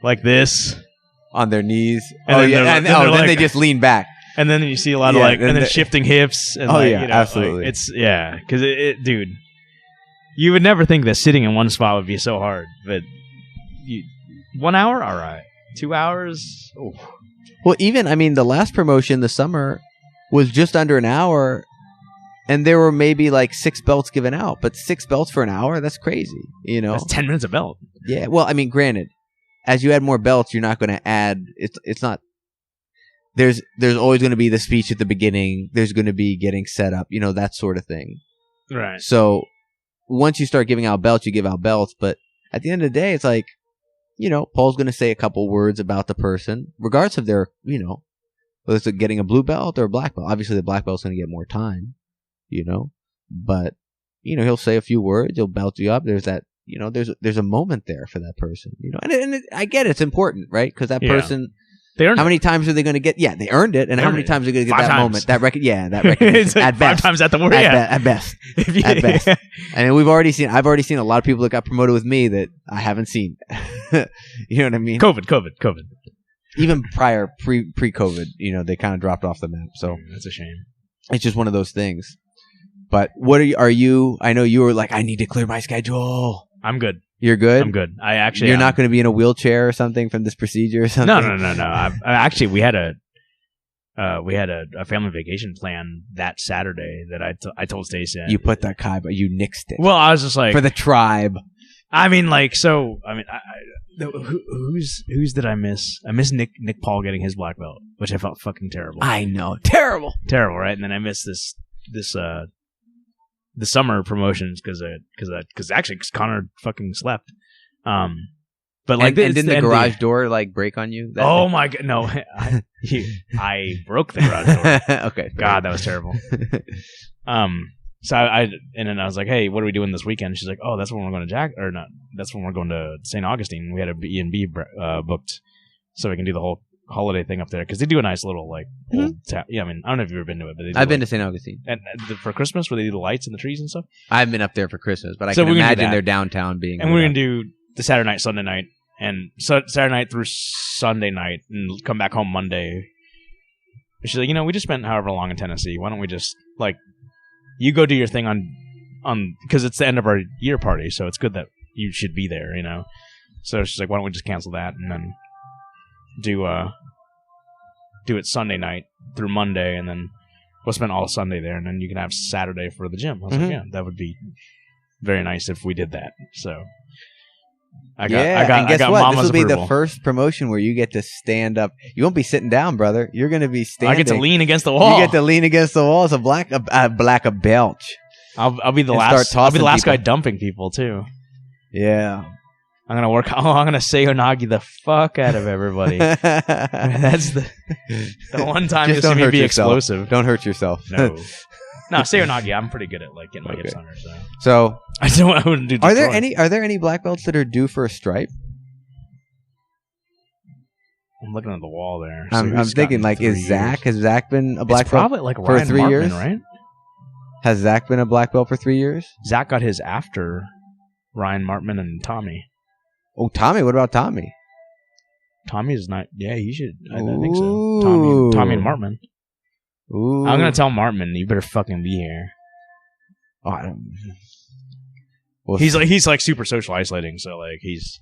like this on their knees, and then they just lean back, and then you see a lot of and then shifting hips, and absolutely, it's because dude, you would never think that sitting in one spot would be so hard, but 1 hour, all right. 2 hours? Oh. Well, even, I mean, the last promotion, the summer, was just under an hour, and there were maybe like 6 belts given out. But 6 belts for an hour? That's crazy, That's 10 minutes a belt. Yeah, well, I mean, granted, as you add more belts, you're not going to add... It's not... There's always going to be the speech at the beginning. There's going to be getting set up, that sort of thing. Right. So, once you start giving out belts, you give out belts. But at the end of the day, it's like... Paul's going to say a couple words about the person, regardless of their, whether it's getting a blue belt or a black belt. Obviously, the black belt's going to get more time, but, he'll say a few words, he'll belt you up. There's that, there's a moment there for that person, and I get it, it's important, right? Because that person, They earned How many times are they going to get? Yeah, they earned it. And how many times are they going to get 5 that times. moment? That recognition. At best. 5 times at the word. At best. At best. And I've already seen a lot of people that got promoted with me that I haven't seen. You know what I mean? COVID. Even prior, pre-COVID, they kind of dropped off the map. So that's a shame. It's just one of those things. But what are you? I know you were like, I need to clear my schedule. I'm good. You're good? I'm good. You're not going to be in a wheelchair or something from this procedure or something? No. Actually, we had a family vacation plan that Saturday that I told Stacey. You put that kai, but you nixed it. Well, I was just like, for the tribe. I mean, like, so. I mean, who's did I miss? I missed Nick Paul getting his black belt, which I felt fucking terrible. I know, terrible, right? And then I missed the summer promotions because Connor fucking slept. But like, and didn't the garage door like break on you? Oh my god, no! I broke the garage door. Okay, God, that was terrible. So I was like, hey, what are we doing this weekend? She's like, oh, that's when we're going to that's when we're going to St. Augustine. We had a B&B booked, so we can do the whole holiday thing up there because they do a nice little like old yeah. I mean, I don't know if you've ever been to it, but I've been to St. Augustine and for Christmas where they do the lights and the trees and stuff. I've been up there for Christmas, but I can imagine their downtown being. And we're gonna do the Saturday night, Sunday night, and Saturday night through Sunday night, and come back home Monday. She's like, we just spent however long in Tennessee. Why don't we just like you go do your thing on because it's the end of our year party, so it's good that you should be there, So she's like, why don't we just cancel that and then do it Sunday night through Monday, and then we'll spend all Sunday there, and then you can have Saturday for the gym. I was like, yeah, that would be very nice if we did that. So I got guess what? Mama's This will be approval. the first promotion where you get to stand up. You won't be sitting down, brother. You're going to be standing. I get to lean against the wall. You get to lean against the wall. It's a black belch. I'll be the last. I'll be the last guy dumping people too. Yeah. I'm gonna work. I'm gonna Seonagi the fuck out of everybody. That's the one time you'll see me be explosive. Don't hurt yourself. No, Seonagi. I'm pretty good at like getting my hips under. So I wouldn't do. Are there any black belts that are due for a stripe? I'm looking at the wall there. So I'm thinking like, has Zach been a black belt? Probably like for Ryan 3 Martman, years, right? Has Zach been a black belt for 3 years? Zach got his after Ryan Martman and Tommy. Oh, Tommy. What about Tommy? Tommy's not. Yeah, he should. I think so. Tommy and Martman. Ooh. I'm gonna tell Martman, you better fucking be here. Oh, he's like super social isolating, so like he's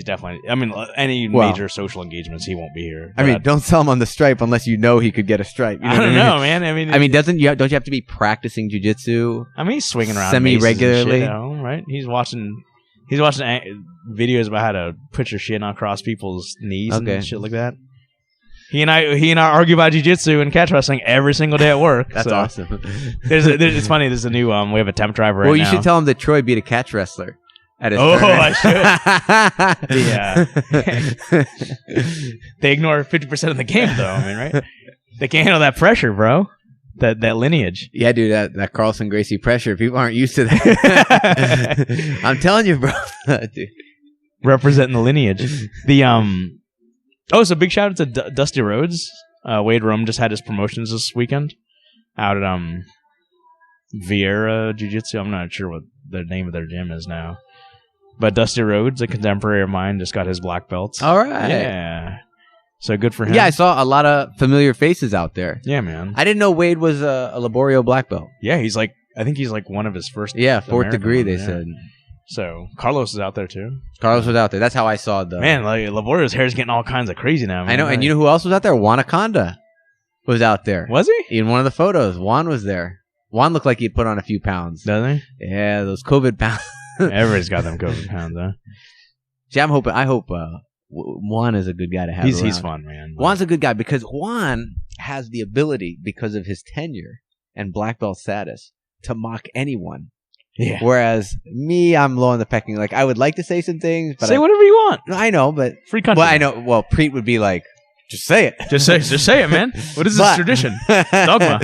definitely. I mean, any major social engagements, he won't be here. I mean, don't sell him on the stripe unless you know he could get a stripe. I don't know, man. I mean, don't you have to be practicing jiu-jitsu? I mean, he's swinging around semi-regularly, right? He's watching videos about how to put your shin across people's knees and shit like that. He and I argue about jiu-jitsu and catch wrestling every single day at work. That's awesome. It's funny. There's a new we have a temp driver. Well, you should tell him that Troy beat a catch wrestler at his I should. Yeah. They ignore 50% of the game, though. I mean, right? They can't handle that pressure, bro. That lineage. Yeah, dude, that Carlson Gracie pressure. People aren't used to that. I'm telling you, bro. Dude. Representing the lineage. So big shout out to Dusty Rhodes. Wade Rome just had his promotions this weekend out at Vieira Jiu-Jitsu. I'm not sure what the name of their gym is now. But Dusty Rhodes, a contemporary of mine, just got his black belt. All right. Yeah. So good for him. Yeah, I saw a lot of familiar faces out there. Yeah, man. I didn't know Wade was a Laborio black belt. Yeah, I think he's like one of his first. Yeah, fourth degree, they said. So Carlos is out there too. Carlos was out there. That's how I saw the man. Like Laborio's hair is getting all kinds of crazy now. Man. I know, and you know who else was out there? Wanaconda was out there. Was he? In one of the photos, Juan was there. Juan looked like he'd put on a few pounds. Doesn't he? Yeah, those COVID pounds. Everybody's got them COVID pounds, huh? See, I hope Juan is a good guy to have. He's fun, man. Juan's a good guy because Juan has the ability, because of his tenure and black belt status, to mock anyone. Yeah. Whereas me, I'm low on the pecking. Like, I would like to say some things, but say whatever you want. I know, but free country. Well, I know. Well, Priit would be like, just say it. Just say it, man. What is this tradition? Dogma.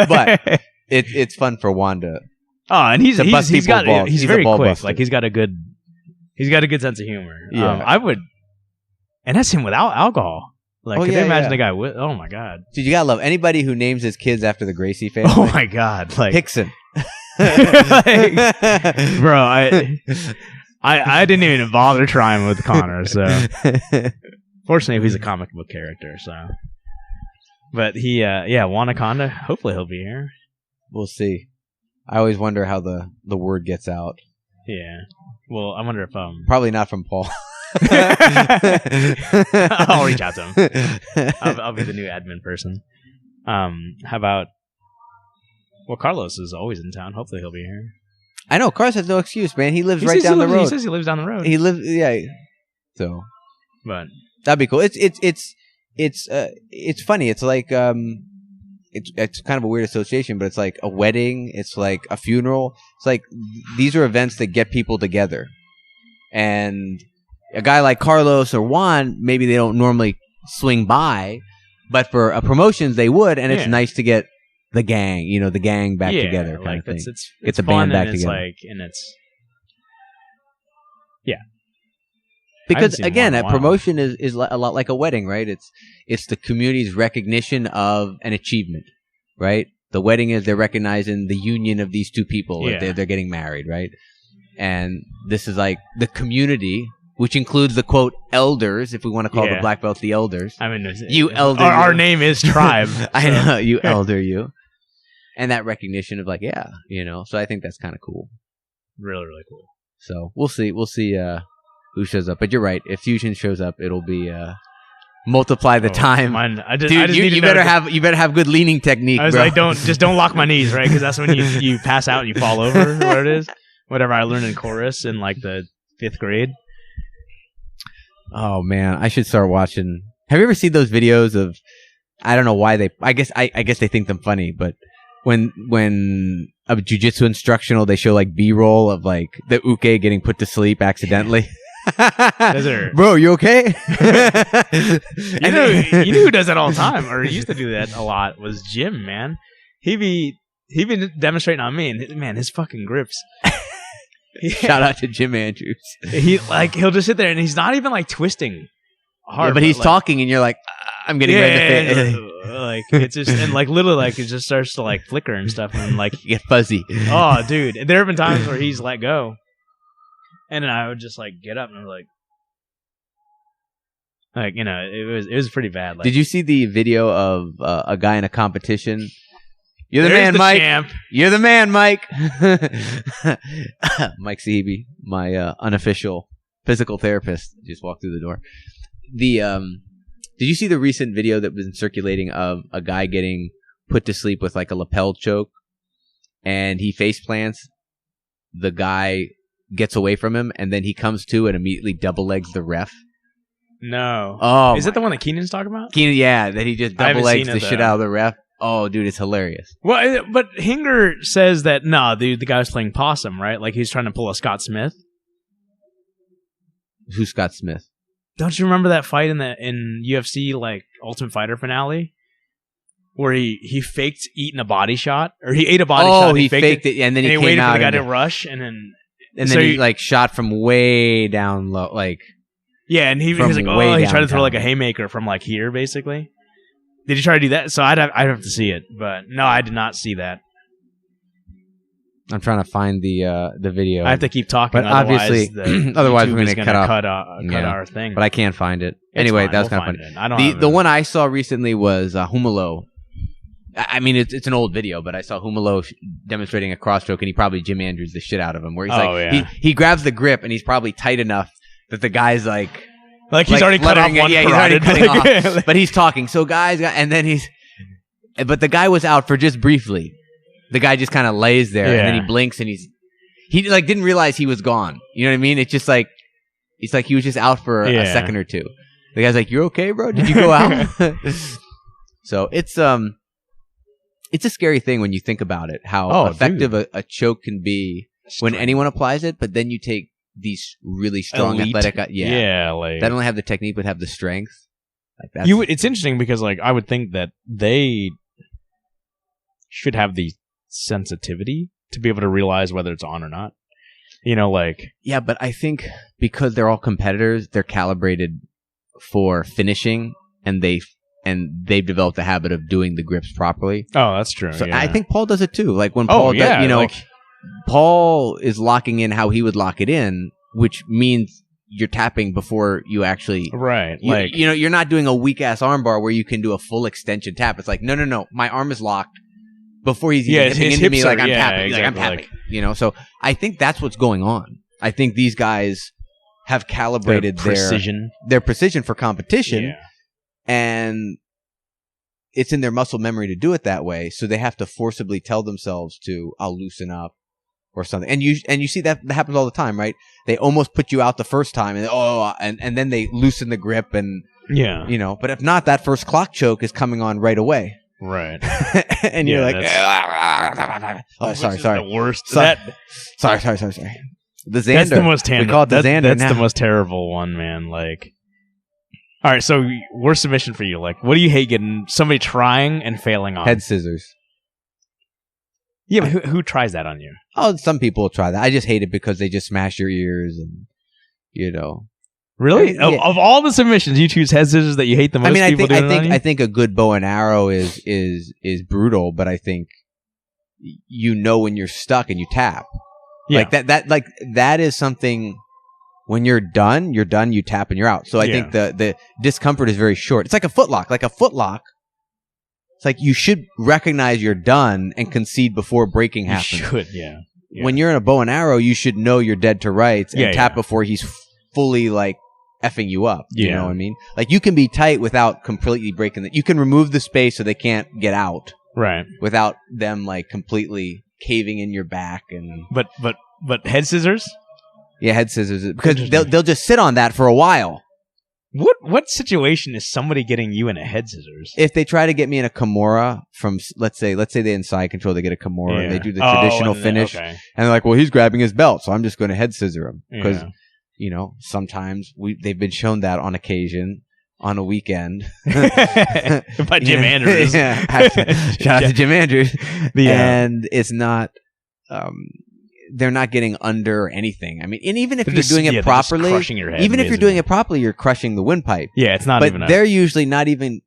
but it's fun for Juan to. Oh, and he's very quick. Buster. Like he's got a good sense of humor. Yeah. And that's him without alcohol. Like, Oh, could yeah, you imagine yeah. the guy with? Oh my god. Dude, you gotta love anybody who names his kids after the Gracie family. Oh my god. Like, Hickson. bro, I didn't even bother trying with Connor. So, fortunately, he's a comic book character. So, but he, Wanaconda. Hopefully, he'll be here. We'll see. I always wonder how the word gets out. Yeah. Well, I wonder if Probably not from Paul. I'll reach out to him. I'll be the new admin person. How about? Well, Carlos is always in town. Hopefully, he'll be here. I know Carlos has no excuse, man. He lives He right says down the road. He says he lives down the road. He lives, yeah. So, but that'd be cool. It's funny. It's like it's kind of a weird association, but it's like a wedding. It's like a funeral. It's like these are events that get people together, and a guy like Carlos or Juan, maybe they don't normally swing by, but for a promotions they would, and it's nice to get the gang, the gang back together, kind of thing. It's a band back together. Because again, a promotion is a lot like a wedding, right? It's the community's recognition of an achievement, right? The wedding is they're recognizing the union of these two people. They're getting married, right? And this is like the community, which includes the quote elders, if we want to call the black belts the elders. I mean, you elder. Our name is tribe. I know, you elder, you. And that recognition of like, so I think that's kind of cool. Really, really cool. So we'll see who shows up. But you're right. If Fusion shows up, it'll be multiply the time. You better have good leaning technique. I was bro. like, don't lock my knees, right? Because that's when you pass out and you fall over. What it is, whatever I learned in chorus in like the 5th grade. Oh man, I should start watching. Have you ever seen those videos of? I don't know why they. I guess they think them funny, but when a jiu-jitsu instructional, they show like B-roll of like the uke getting put to sleep accidentally. Bro, you okay? you know who does that all the time, or used to do that a lot, was Jim, man. He'd be demonstrating on me, and man, his fucking grips. Shout out to Jim Andrews. He'll just sit there and he's not even like twisting hard, but he's talking, and you're like, I'm getting ready to fit. Like it's just and like literally like it just starts to like flicker and stuff, and like you get fuzzy. Oh, dude, there have been times where he's let go. And then I would just like get up and I'm like it was pretty bad. Like, did you see the video of a guy in a competition? You're the There's man, the Mike. champ. You're the man, Mike. Mike Seebe, my unofficial physical therapist, just walked through the door. Did you see the recent video that was circulating of a guy getting put to sleep with like a lapel choke, and he face plants? The guy gets away from him, and then he comes to and immediately double legs the ref. No. Oh, is that the one that Keenan's talking about? Keenan, yeah, that he just double legs the shit out of the ref. Oh, dude, it's hilarious. Well, but Hinger says that the guy was playing possum, right? Like he's trying to pull a Scott Smith. Who's Scott Smith? Don't you remember that fight in UFC like Ultimate Fighter finale? Where he faked eating a body shot, or he ate a body shot. Oh, he faked it, and then he came waited out for the guy to rush, and then he like shot from way down low, like and he was like, he tried to throw like a haymaker from like here, basically. Did he try to do that? So I'd have to see it, but no, I did not see that. I'm trying to find the video. I have to keep talking, but obviously, otherwise we're going to cut our thing. But I can't find it. Anyway, that was kind of funny. The one I saw recently was Humalo. I mean, it's an old video, but I saw Humalo demonstrating a cross stroke, and he probably Jim Andrews the shit out of him. Where he's he grabs the grip, and he's probably tight enough that the guy's like he's already cut off one. Yeah, he's already cutting off. But he's talking. So guys, and then but the guy was out for just briefly. The guy just kind of lays there, and then he blinks, and he like didn't realize he was gone. You know what I mean? It's just like it's like he was just out for a second or two. The guy's like, "You're okay, bro? Did you go out?" So it's a scary thing when you think about it. How effective a choke can be when anyone applies it, but then you take these really strong athletic, like that don't have the technique but have the strength. Like that. It's interesting because like I would think that they should have the sensitivity to be able to realize whether it's on or not. You know, like but I think because they're all competitors, they're calibrated for finishing, and they've developed a habit of doing the grips properly. Oh, that's true. So yeah. I think Paul does it too. Like when Paul does, Paul is locking in how he would lock it in, which means you're tapping before you actually right. You're not doing a weak ass armbar where you can do a full extension tap. It's like no, my arm is locked before he's even hitting into me. Like I'm tapping, exactly. I'm tapping. So I think that's what's going on. I think these guys have calibrated their precision for competition, and it's in their muscle memory to do it that way. So they have to forcibly tell themselves to, I'll loosen up or something. And you see that happens all the time, right? They almost put you out the first time, and then they loosen the grip, and But if not, that first clock choke is coming on right away, right? And you're like, sorry. The worst. Sorry. The Xander. That's the most we call it the Xander. That's now. the most terrible one, man. Like, all right, so worst submission for you. Like, what do you hate getting somebody trying and failing on? Head scissors. Yeah, but who tries that on you? Oh, some people try that. I just hate it because they just smash your ears, and Really? Of all the submissions, you choose head scissors that you hate the most. I think a good bow and arrow is brutal, but I think when you're stuck and you tap. Yeah. Like that is something. When you're done, you tap and you're out. So I think the discomfort is very short. It's like a footlock. It's like you should recognize you're done and concede before breaking happens. You should, yeah. When you're in a bow and arrow, you should know you're dead to rights and tap before he's fully like effing you up. You know what I mean? Like you can be tight without completely breaking you can remove the space so they can't get out. Right. Without them like completely caving in your back and But head scissors? Yeah, head scissors, because they'll just sit on that for a while. What situation is somebody getting you in a head scissors? If they try to get me in a Kimura from, let's say they inside control, they get a Kimura, and they do the traditional finish, and they're like, well, he's grabbing his belt, so I'm just going to head scissor him. Because, sometimes they've been shown that on occasion on a weekend. By Jim Andrews. Shout out to Jim Andrews. And it's not... they're not getting under anything. I mean, and even if you're doing it properly, if you're doing it properly, you're crushing the windpipe. Yeah, it's not but even. But they're usually not even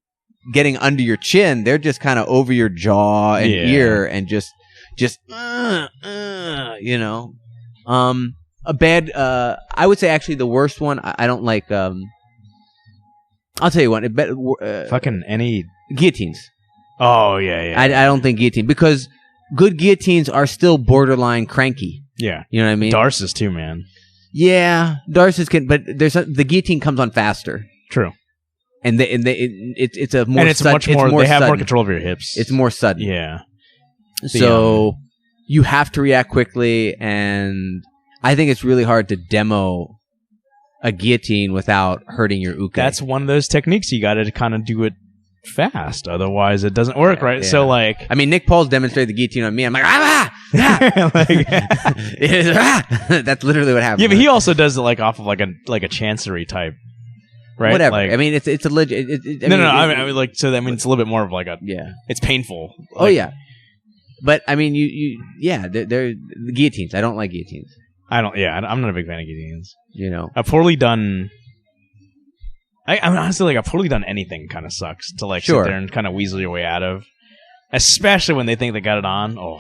getting under your chin. They're just kind of over your jaw and ear, and just a bad. I would say actually the worst one. I don't like. I'll tell you one. Fucking any guillotines. Oh yeah. I don't think guillotine because. Good guillotines are still borderline cranky. Yeah. You know what I mean? Darces too, man. Yeah, Darces can, but the guillotine comes on faster. True. And it's a more and it's much more. They have more control of your hips. It's more sudden. Yeah. So you have to react quickly, and I think it's really hard to demo a guillotine without hurting your uke. That's one of those techniques you got to kind of do it fast, otherwise it doesn't work, right? Yeah. So like, I mean, Nick Paul's demonstrated the guillotine on me. I'm like, that's literally what happened. Yeah, but he also does it like off of like a chancery type, right? Whatever. Like, I mean, it's a legit. I mean, like, so that means it's a little bit more of like a It's painful. Like, but I mean, they're guillotines. I don't like guillotines. I'm not a big fan of guillotines. A poorly done. I mean, honestly, like a poorly done anything kind of sucks to like sit there and kind of weasel your way out of, especially when they think they got it on. Oh,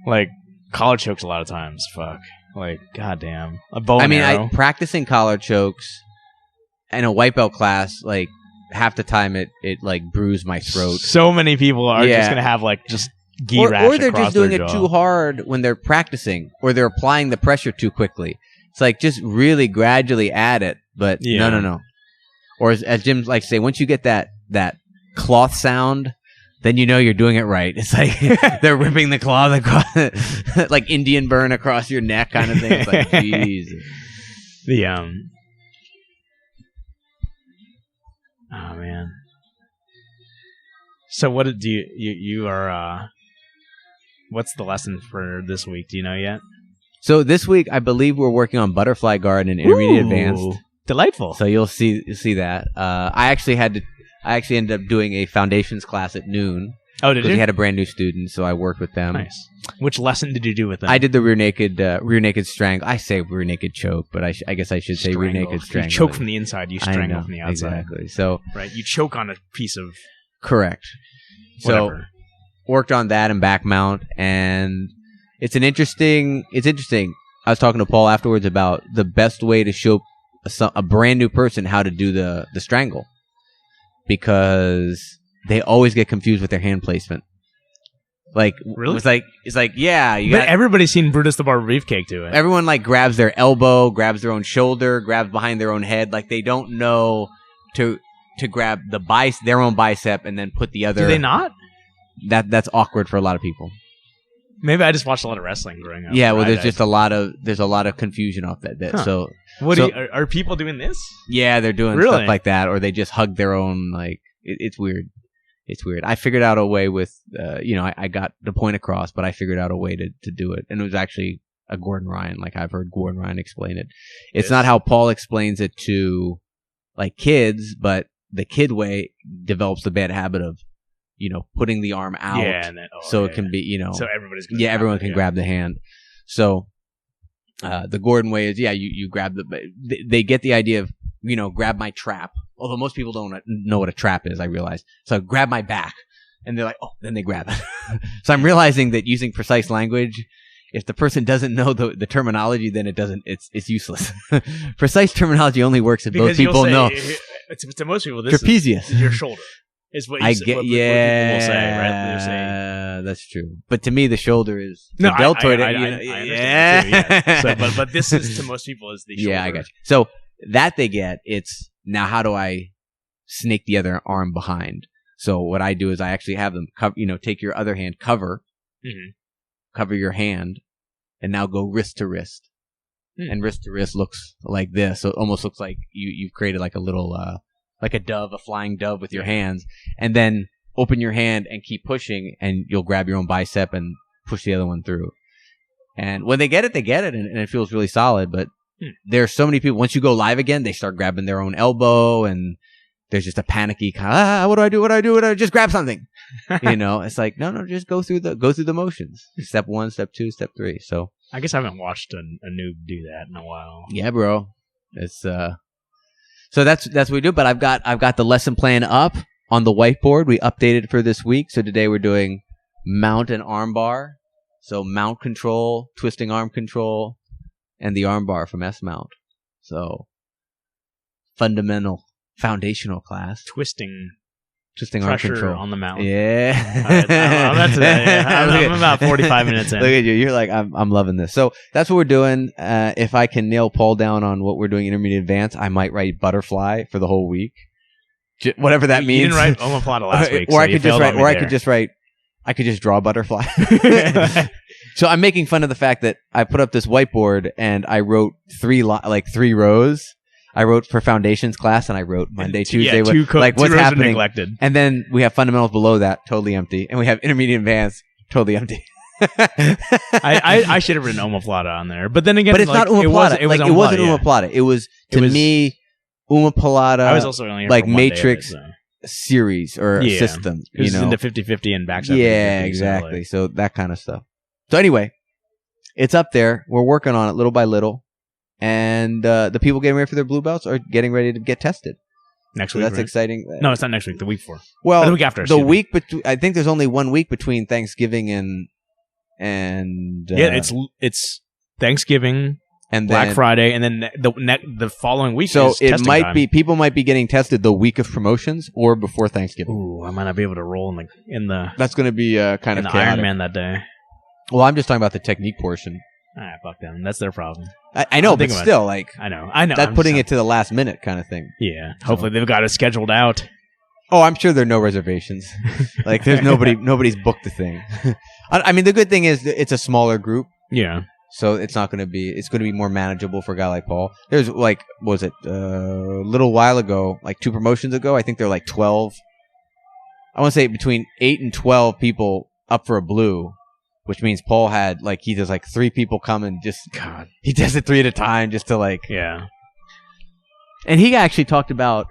like collar chokes a lot of times. Fuck, like goddamn a bow and arrow. Practicing collar chokes in a white belt class, like half the time it like bruised my throat. So many people are just gonna have like just gi rash or they're just doing it too hard when they're practicing, or they're applying the pressure too quickly. It's like just really gradually add it. But no. Or as Jim likes to say, once you get that cloth sound, then you know you're doing it right. It's like they're ripping the cloth across, like Indian burn across your neck kind of thing. It's like, Jesus. Oh man. So what do you are? What's the lesson for this week? Do you know yet? So this week, I believe we're working on butterfly guard and intermediate advanced. Delightful. So you'll see that. I actually ended up doing a foundations class at noon. Oh, did you? We had a brand new student, so I worked with them. Nice. Which lesson did you do with them? I did the rear naked strangle. I say rear naked choke, but I guess I should say rear naked strangle. You choke from the inside, you strangle from the outside. Exactly. So right, you choke on a piece of correct. whatever. So worked on that and back mount, and it's interesting. I was talking to Paul afterwards about the best way to show a brand new person how to do the strangle, because they always get confused with their hand placement. Like, really? It's like, yeah. But everybody's seen Brutus the Barber Beefcake do it. Everyone like grabs their elbow, grabs their own shoulder, grabs behind their own head. Like they don't know to grab their own bicep and then put the other. Do they not? That's awkward for a lot of people. Maybe I just watched a lot of wrestling growing up. Yeah, well, there's a lot of confusion off that. Huh. So, are people doing this? Yeah, they're doing stuff like that, or they just hug their own. Like it's weird. It's weird. I figured out a way with, I got the point across, but I figured out a way to do it, and it was actually a Gordon Ryan. Like I've heard Gordon Ryan explain it. It's not how Paul explains it to, like kids, but the kid way develops the bad habit of, putting the arm out, it can be, so everybody's everyone can grab the hand. So the Gordon way is, you grab they get the idea of, grab my trap. Although most people don't know what a trap is, I realize. So grab my back, and they're like, oh, then they grab it. So I'm realizing that using precise language, if the person doesn't know the terminology, then it's useless. Precise terminology only works if both people know. To most people, this trapezius is your shoulder. Is what what people will say, right? They say, that's true. But to me, the shoulder is the deltoid. I understand too, So, but this is to most people is the shoulder. Yeah, I got you. So that they get. It's now how do I snake the other arm behind? So what I do is I actually have them take your other hand, cover your hand, and now go wrist to wrist. And wrist to wrist looks like this. So it almost looks like you've created like a little like a flying dove with your hands, and then open your hand and keep pushing, and you'll grab your own bicep and push the other one through. And when they get it, and it feels really solid. But there are so many people, once you go live again, they start grabbing their own elbow, and there's just a panicky kind of, what do I do? Just grab something. It's like, no, just go through the motions. Step 1, step 2, step 3. So I guess I haven't watched a noob do that in a while. Yeah, bro. It's so that's what we do. But I've got the lesson plan up on the whiteboard. We updated for this week. So today we're doing mount and arm bar. So mount control, twisting arm control, and the arm bar from S mount. So foundational class. Twisting arm control on the mount. Yeah. I'm about 45 minutes in. Look at you. You're like, I'm loving this. So that's what we're doing. If I can nail Paul down on what we're doing intermediate advance, I might write butterfly for the whole week. Whatever that means. You didn't write omoplata last week. I could just draw butterfly. So I'm making fun of the fact that I put up this whiteboard and I wrote 3 rows. I wrote for foundations class, and I wrote Monday, Tuesday, what's happening. Neglected. And then we have fundamentals below that, totally empty, and we have intermediate advanced, totally empty. I should have written omoplata on there, but then again, but it's not omoplata. It wasn't omoplata. It was me, omoplata. I was also only like matrix series or system. It was into 50-50 and backside. Yeah, exactly. So that kind of stuff. So anyway, it's up there. We're working on it little by little. And the people getting ready for their blue belts are getting ready to get tested. Next week, that's exciting. No, it's not next week. The week before. Well, the week after. I think there's only 1 week between Thanksgiving and it's Thanksgiving and Black Friday, and then the following week. So is it might time. be people might be getting tested the week of promotions or before Thanksgiving. Ooh, I might not be able to roll in the. That's going to be kind of chaotic. Iron Man that day. Well, I'm just talking about the technique portion. Fuck them. That's their problem. I know, but still, I know. That's putting it to the last minute kind of thing. Yeah. Hopefully they've got it scheduled out. Oh, I'm sure there are no reservations. Like there's nobody's booked the thing. I mean, the good thing is it's a smaller group. Yeah. So it's going to be more manageable for a guy like Paul. There's a little while ago, like 2 promotions ago, I think there were like 12. I want to say between 8 and 12 people up for a blue. Which means Paul had he does 3 people come and he does it 3 at a time just to yeah. And he actually talked about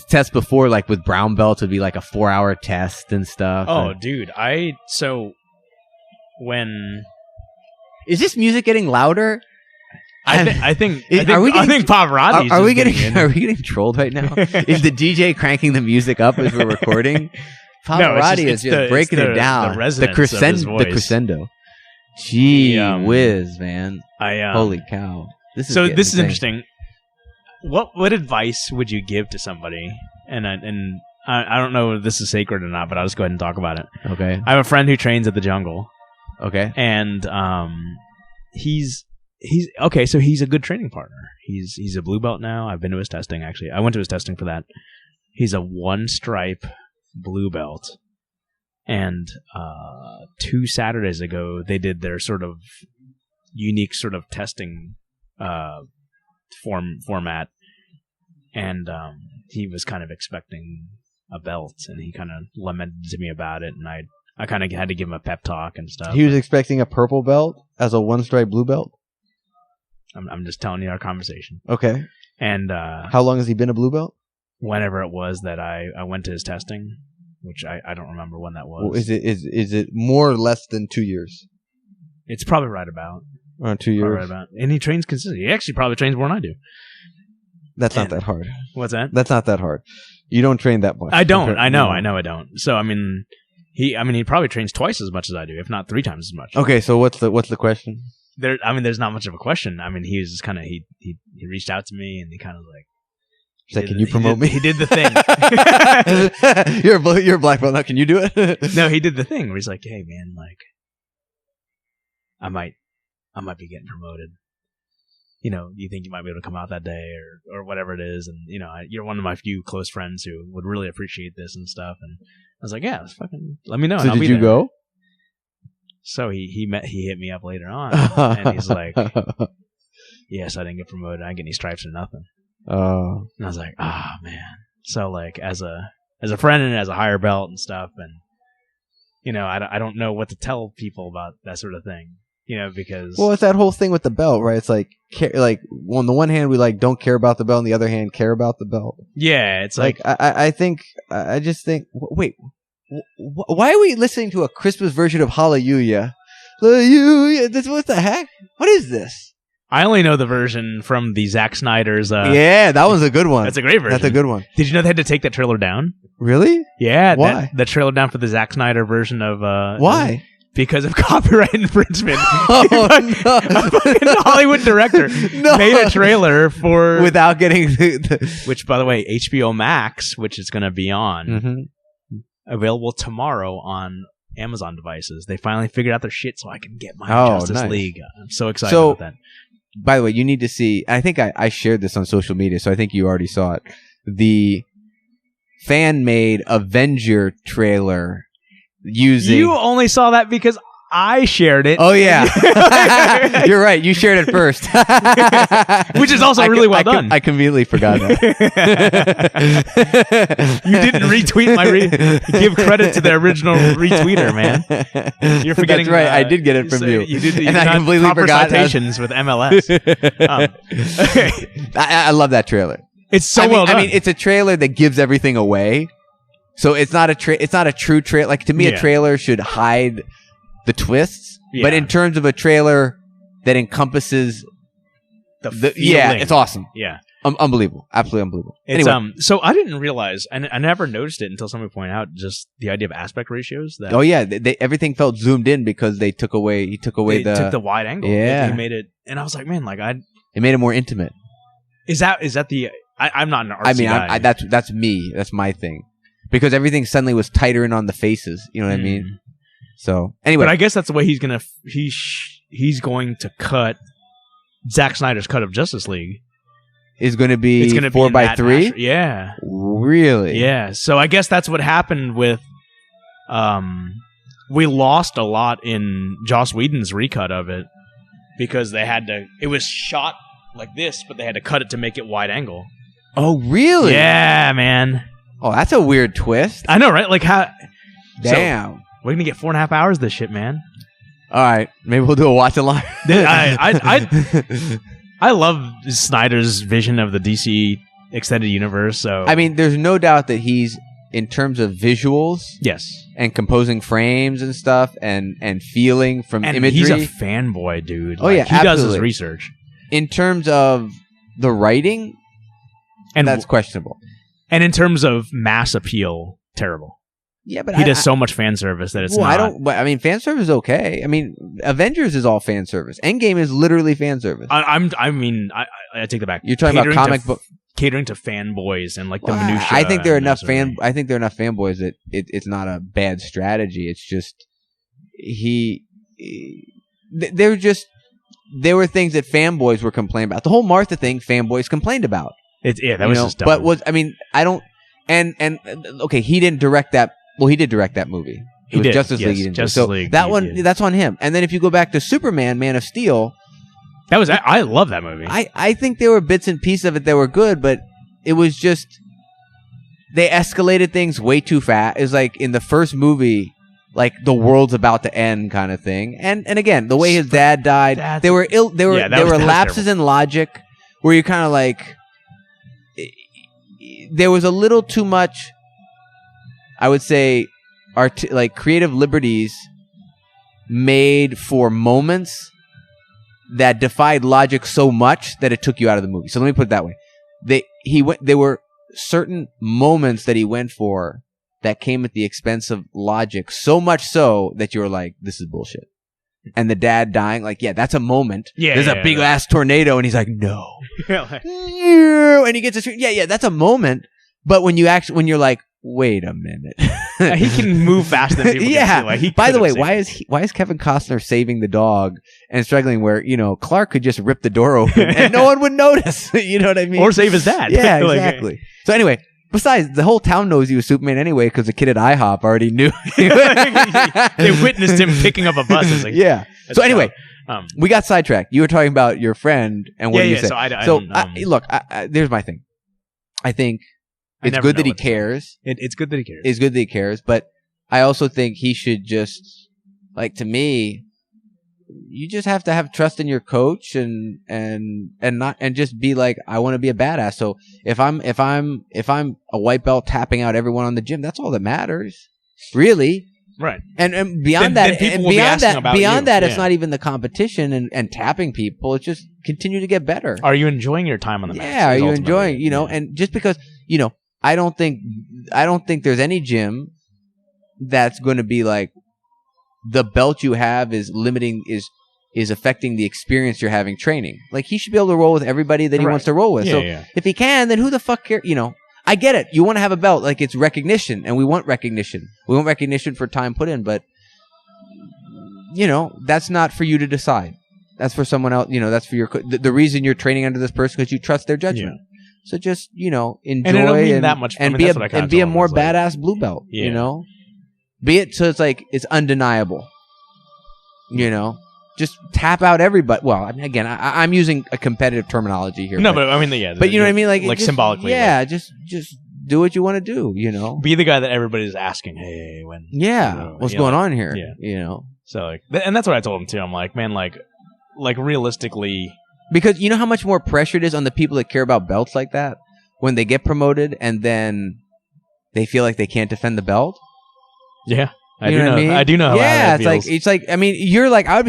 tests before, like with brown belts, would be like a 4-hour test and stuff. Oh, and dude, when is this music getting louder? I think Pavarotti's are we getting trolled right now? Is the DJ cranking the music up as we're recording? Pavarotti is just breaking it down. The crescendo. Gee whiz, man! Holy cow! This is interesting. What advice would you give to somebody? And I don't know if this is sacred or not, but I'll just go ahead and talk about it. Okay. I have a friend who trains at the Jungle. Okay. And he's okay. So he's a good training partner. He's a blue belt now. I've been to his testing. Actually, I went to his testing for that. He's a 1-stripe blue belt. And 2 Saturdays ago, they did their sort of unique sort of testing format, and he was kind of expecting a belt, and he kind of lamented to me about it, and I kind of had to give him a pep talk and stuff. He was expecting a purple belt as a 1-stripe blue belt? I'm just telling you our conversation. Okay. And how long has he been a blue belt? Whenever it was that I went to his testing, which I don't remember when that was. Well, is it more or less than 2 years? It's probably right about. Around 2 years. Right about. And he trains consistently. He actually probably trains more than I do. That's not that hard. What's that? That's not that hard. You don't train that much. I don't. I know I don't. So I mean, he probably trains twice as much as I do, if not 3 times as much. Okay, so what's the question? There's not much of a question. I mean, he was just kind of he reached out to me, and he kind of like. He's like, can you promote me? He did the thing. You're a black belt now. Can you do it? No, he did the thing where he's like, hey man, like, I might be getting promoted. You know, you think you might be able to come out that day or whatever it is, and you know, you're one of my few close friends who would really appreciate this and stuff. And I was like, yeah, fucking let me know. So did you go? So he hit me up later on, and he's like, yes, I didn't get promoted. I didn't get any stripes or nothing. Oh. And I was like, man. So like as a friend and as a higher belt and stuff, and you know, I don't know what to tell people about that sort of thing, you know, because it's that whole thing with the belt, right? It's like on the one hand we like don't care about the belt, on the other hand care about the belt. Yeah, it's like I just think wait, why are we listening to a Christmas version of Hallelujah? Hallelujah! What the heck? What is this? I only know the version from the Zack Snyder's. Yeah, that was a good one. That's a great version. That's a good one. Did you know they had to take that trailer down? Really? Yeah. Why? The trailer down for the Zack Snyder version of. Why? Because of copyright infringement. Oh, no. A fucking Hollywood director made a trailer for without getting the which, by the way, HBO Max, which is going to be on, available tomorrow on Amazon devices. They finally figured out their shit, so I can get my Justice League. I'm so excited about that. By the way, you need to see, I think I shared this on social media, so I think you already saw it. The fan-made Avenger trailer using... You only saw that because I shared it. Oh, yeah. You're right. You shared it first. Which is also really well done. I conveniently forgot that. You didn't retweet my... give credit to the original retweeter, man. You're forgetting... That's right. I did get it from you. You did and I completely forgot. Citations with MLS. I love that trailer. It's so well done. I mean, it's a trailer that gives everything away. So it's not a true trailer. Like, to me, a trailer should hide the twists, but in terms of a trailer that encompasses it's awesome. Yeah, unbelievable, absolutely unbelievable. It's, anyway, so I didn't realize, and I never noticed it until somebody pointed out just the idea of aspect ratios. That everything felt zoomed in because they took away. He took away took the wide angle. Yeah, he made it, and I was like, man, like it made it more intimate. Is that the? I'm not an artsy guy. That's me. That's my thing, because everything suddenly was tighter in on the faces. You know what I mean? So anyway, but I guess that's the way he's going to cut Zack Snyder's cut of Justice League. Is going to be 4x3. Yeah, really. Yeah. So I guess that's what happened with. We lost a lot in Joss Whedon's recut of it because they had to. It was shot like this, but they had to cut it to make it wide angle. Oh, really? Yeah, man. Oh, that's a weird twist. I know, right? Like how? Damn. So, we're gonna get 4.5 hours of this shit, man. All right, maybe we'll do a watch along. I love Snyder's vision of the DC extended universe. So I mean, there's no doubt that he's, in terms of visuals, yes, and composing frames and stuff, and feeling from and imagery. he's a fanboy, dude. Oh, yeah, he does his absolutely. research. In terms of the writing, And that's questionable. And in terms of mass appeal, terrible. Yeah, but he does so much fan service that it's not. I don't. I mean, fan service is okay. I mean, Avengers is all fan service. Endgame is literally fan service. I take that back. You're talking about comic book catering to fanboys and like the minutia. I think there are enough fanboys that it's not a bad strategy. It's just there were things that fanboys were complaining about. The whole Martha thing, fanboys complained about. That was just dumb. But I don't. And okay, he didn't direct that. Well, he did direct that movie. It was Justice League. Justice League. That one, that's on him. And then if you go back to Superman, Man of Steel, I love that movie. I think there were bits and pieces of it that were good, but it was just they escalated things way too fast. It was like in the first movie, like the world's about to end kind of thing. And again, the way his dad died, there were lapses in logic where you kind of like there was a little too much, I would say, like creative liberties made for moments that defied logic so much that it took you out of the movie. So let me put it that way. There were certain moments that he went for that came at the expense of logic, so much so that you were like, this is bullshit. And the dad dying, like, yeah, that's a moment. There's a big ass tornado, and he's like, no. And he gets that's a moment. But when you're like, wait a minute, he can move faster than people. Yeah. Can see. Like, by the way, why is Kevin Costner saving the dog and struggling where Clark could just rip the door open and no one would notice? You know what I mean? Or save his dad. Yeah, exactly. So anyway. Besides, the whole town knows he was Superman anyway because the kid at IHOP already knew. They witnessed him picking up a bus. It's like, yeah. So anyway, we got sidetracked. You were talking about your friend and what you said. Look, there's my thing. I think it's good that he cares. It's good that he cares. It's good that he cares, but I also think he should just, like, to me, you just have to have trust in your coach and just be like, I want to be a badass. So if I'm a white belt tapping out everyone on the gym, that's all that matters, really. Right. And beyond that, it's not even the competition and tapping people. It's just continue to get better. Are you enjoying your time on the mat? Yeah. Are you enjoying? And just because I don't think there's any gym that's going to be like, the belt you have is limiting is affecting the experience you're having training. Like, he should be able to roll with everybody that he wants to roll with. If he can, then who the fuck cares? I get it. You want to have a belt, like, it's recognition, and we want recognition. We want recognition for time put in, but that's not for you to decide. That's for someone else. That's for the reason you're training under this person because you trust their judgment. Yeah. So just enjoy and be a more badass blue belt. Be it so it's like it's undeniable. Just tap out everybody. Well, again, I'm using a competitive terminology here. No, but I mean, but you know what I mean, like just, symbolically. Yeah, just do what you want to do. Be the guy that everybody's asking. Hey, when? Yeah, what's going on here? Yeah, So like, and that's what I told him too. I'm like, man, like realistically, because you know how much more pressure it is on the people that care about belts like that when they get promoted and then they feel like they can't defend the belt. Yeah, I do know. Yeah, it's like I mean, you're like, I'd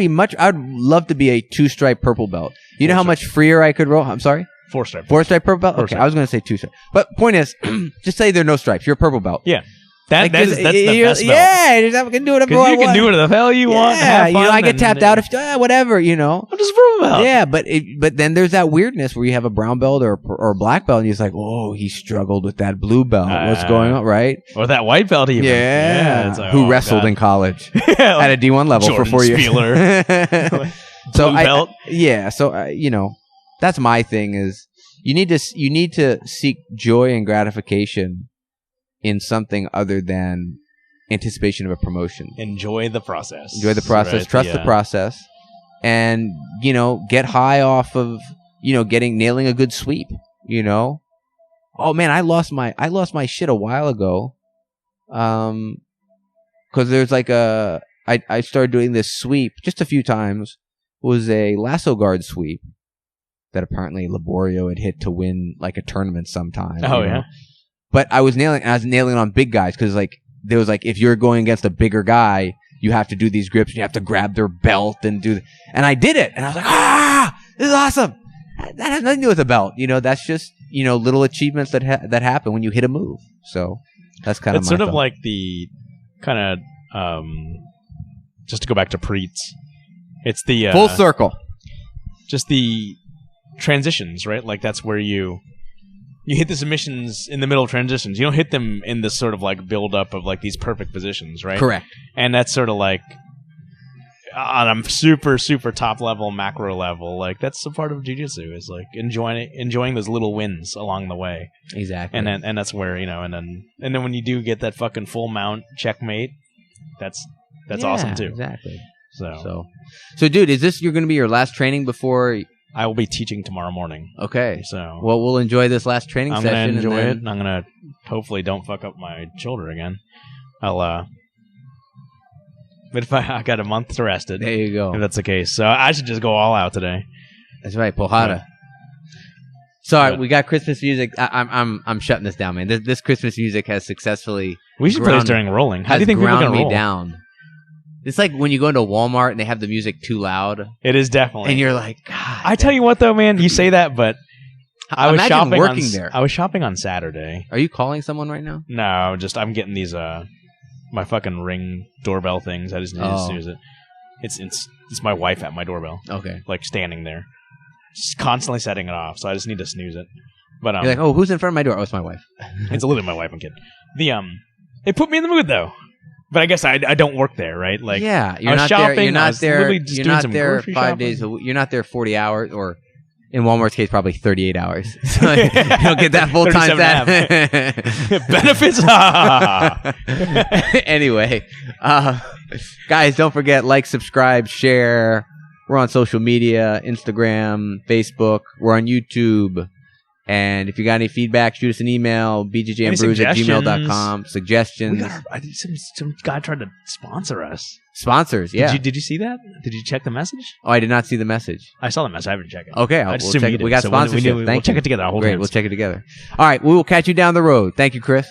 love to be a 2-stripe purple belt. You know how much freer I could roll? I'm sorry? 4-stripe. 4-stripe purple belt? Okay, I was going to say 2-stripe. But point is, just say there are no stripes. You're a purple belt. Yeah. That's the best belt. Yeah, you can do whatever you want. You can do whatever the hell you want. Yeah, I get tapped out if whatever, I'm just a purple belt. Yeah, but then there's that weirdness where you have a brown belt or a black belt, and you're like, oh, he struggled with that blue belt. What's going on, right? Or that white belt even. Yeah. It's like, who wrestled in college at a D1 level Jordan for 4 years. So blue belt. So that's my thing is you need to seek joy and gratification in something other than anticipation of a promotion. Enjoy the process. Right? Trust the process, and get high off of nailing a good sweep. Oh man, I lost my shit a while ago, because there's like I started doing this sweep just a few times. It was a lasso guard sweep, that apparently Laborio had hit to win like a tournament sometime. Oh, yeah. But I was nailing it on big guys because like there was like if you're going against a bigger guy, you have to do these grips. And you have to grab their belt and and I did it, and I was like, this is awesome. That has nothing to do with the belt. That's just little achievements that happen when you hit a move. So that's kind of it's sort of like the kind of just to go back to Priit's. It's the full circle. Just the transitions, right? Like that's where you hit the submissions in the middle of transitions. You don't hit them in this sort of like build up of like these perfect positions, right? Correct. And that's sort of like on a super, super top level, macro level. Like that's a part of jiu-jitsu is like enjoying those little wins along the way. Exactly. And that's where, and then when you do get that fucking full mount checkmate, that's awesome too. Exactly. So dude, is this you're going to be your last training before? I will be teaching tomorrow morning. Okay. So well, we'll enjoy this last training session. I'm going to enjoy it. I'm going to hopefully don't fuck up my shoulder again. But if I got a month to rest it. There you go. If that's the case. So I should just go all out today. That's right, Pohara. Yeah. Sorry, we got Christmas music. I'm shutting this down, man. This Christmas music has successfully. We should play this during rolling. How do you think people are going to roll? Down. It's like when you go into Walmart and they have the music too loud. It is definitely. And you're like, God. I tell you what, though, man, you say that, but I was shopping working there. I was shopping on Saturday. Are you calling someone right now? No, I'm getting these my fucking Ring doorbell things. I just need to snooze it. It's my wife at my doorbell. Okay. Like standing there, just constantly setting it off. So I just need to snooze it. But you're like, oh, who's in front of my door? Oh, it's my wife. It's literally my wife. I'm kidding. It put me in the mood though. But I guess I don't work there, right? Like, yeah, you're not shopping, there. You're not there. You're not there 5 days. You're not there 40 hours, or in Walmart's case, probably 38 hours. So you don't get that full time. Benefits. Anyway, guys, don't forget subscribe, share. We're on social media: Instagram, Facebook. We're on YouTube. And if you got any feedback, shoot us an email, bjjandbrews@gmail.com. Suggestions. Some guy tried to sponsor us. Sponsors, yeah. Did you see that? Did you check the message? Oh, I did not see the message. I saw the message. I haven't checked it. Okay, we'll check it. We got sponsorship. We'll check it together. Great, we'll check it together. All right, we will catch you down the road. Thank you, Chris.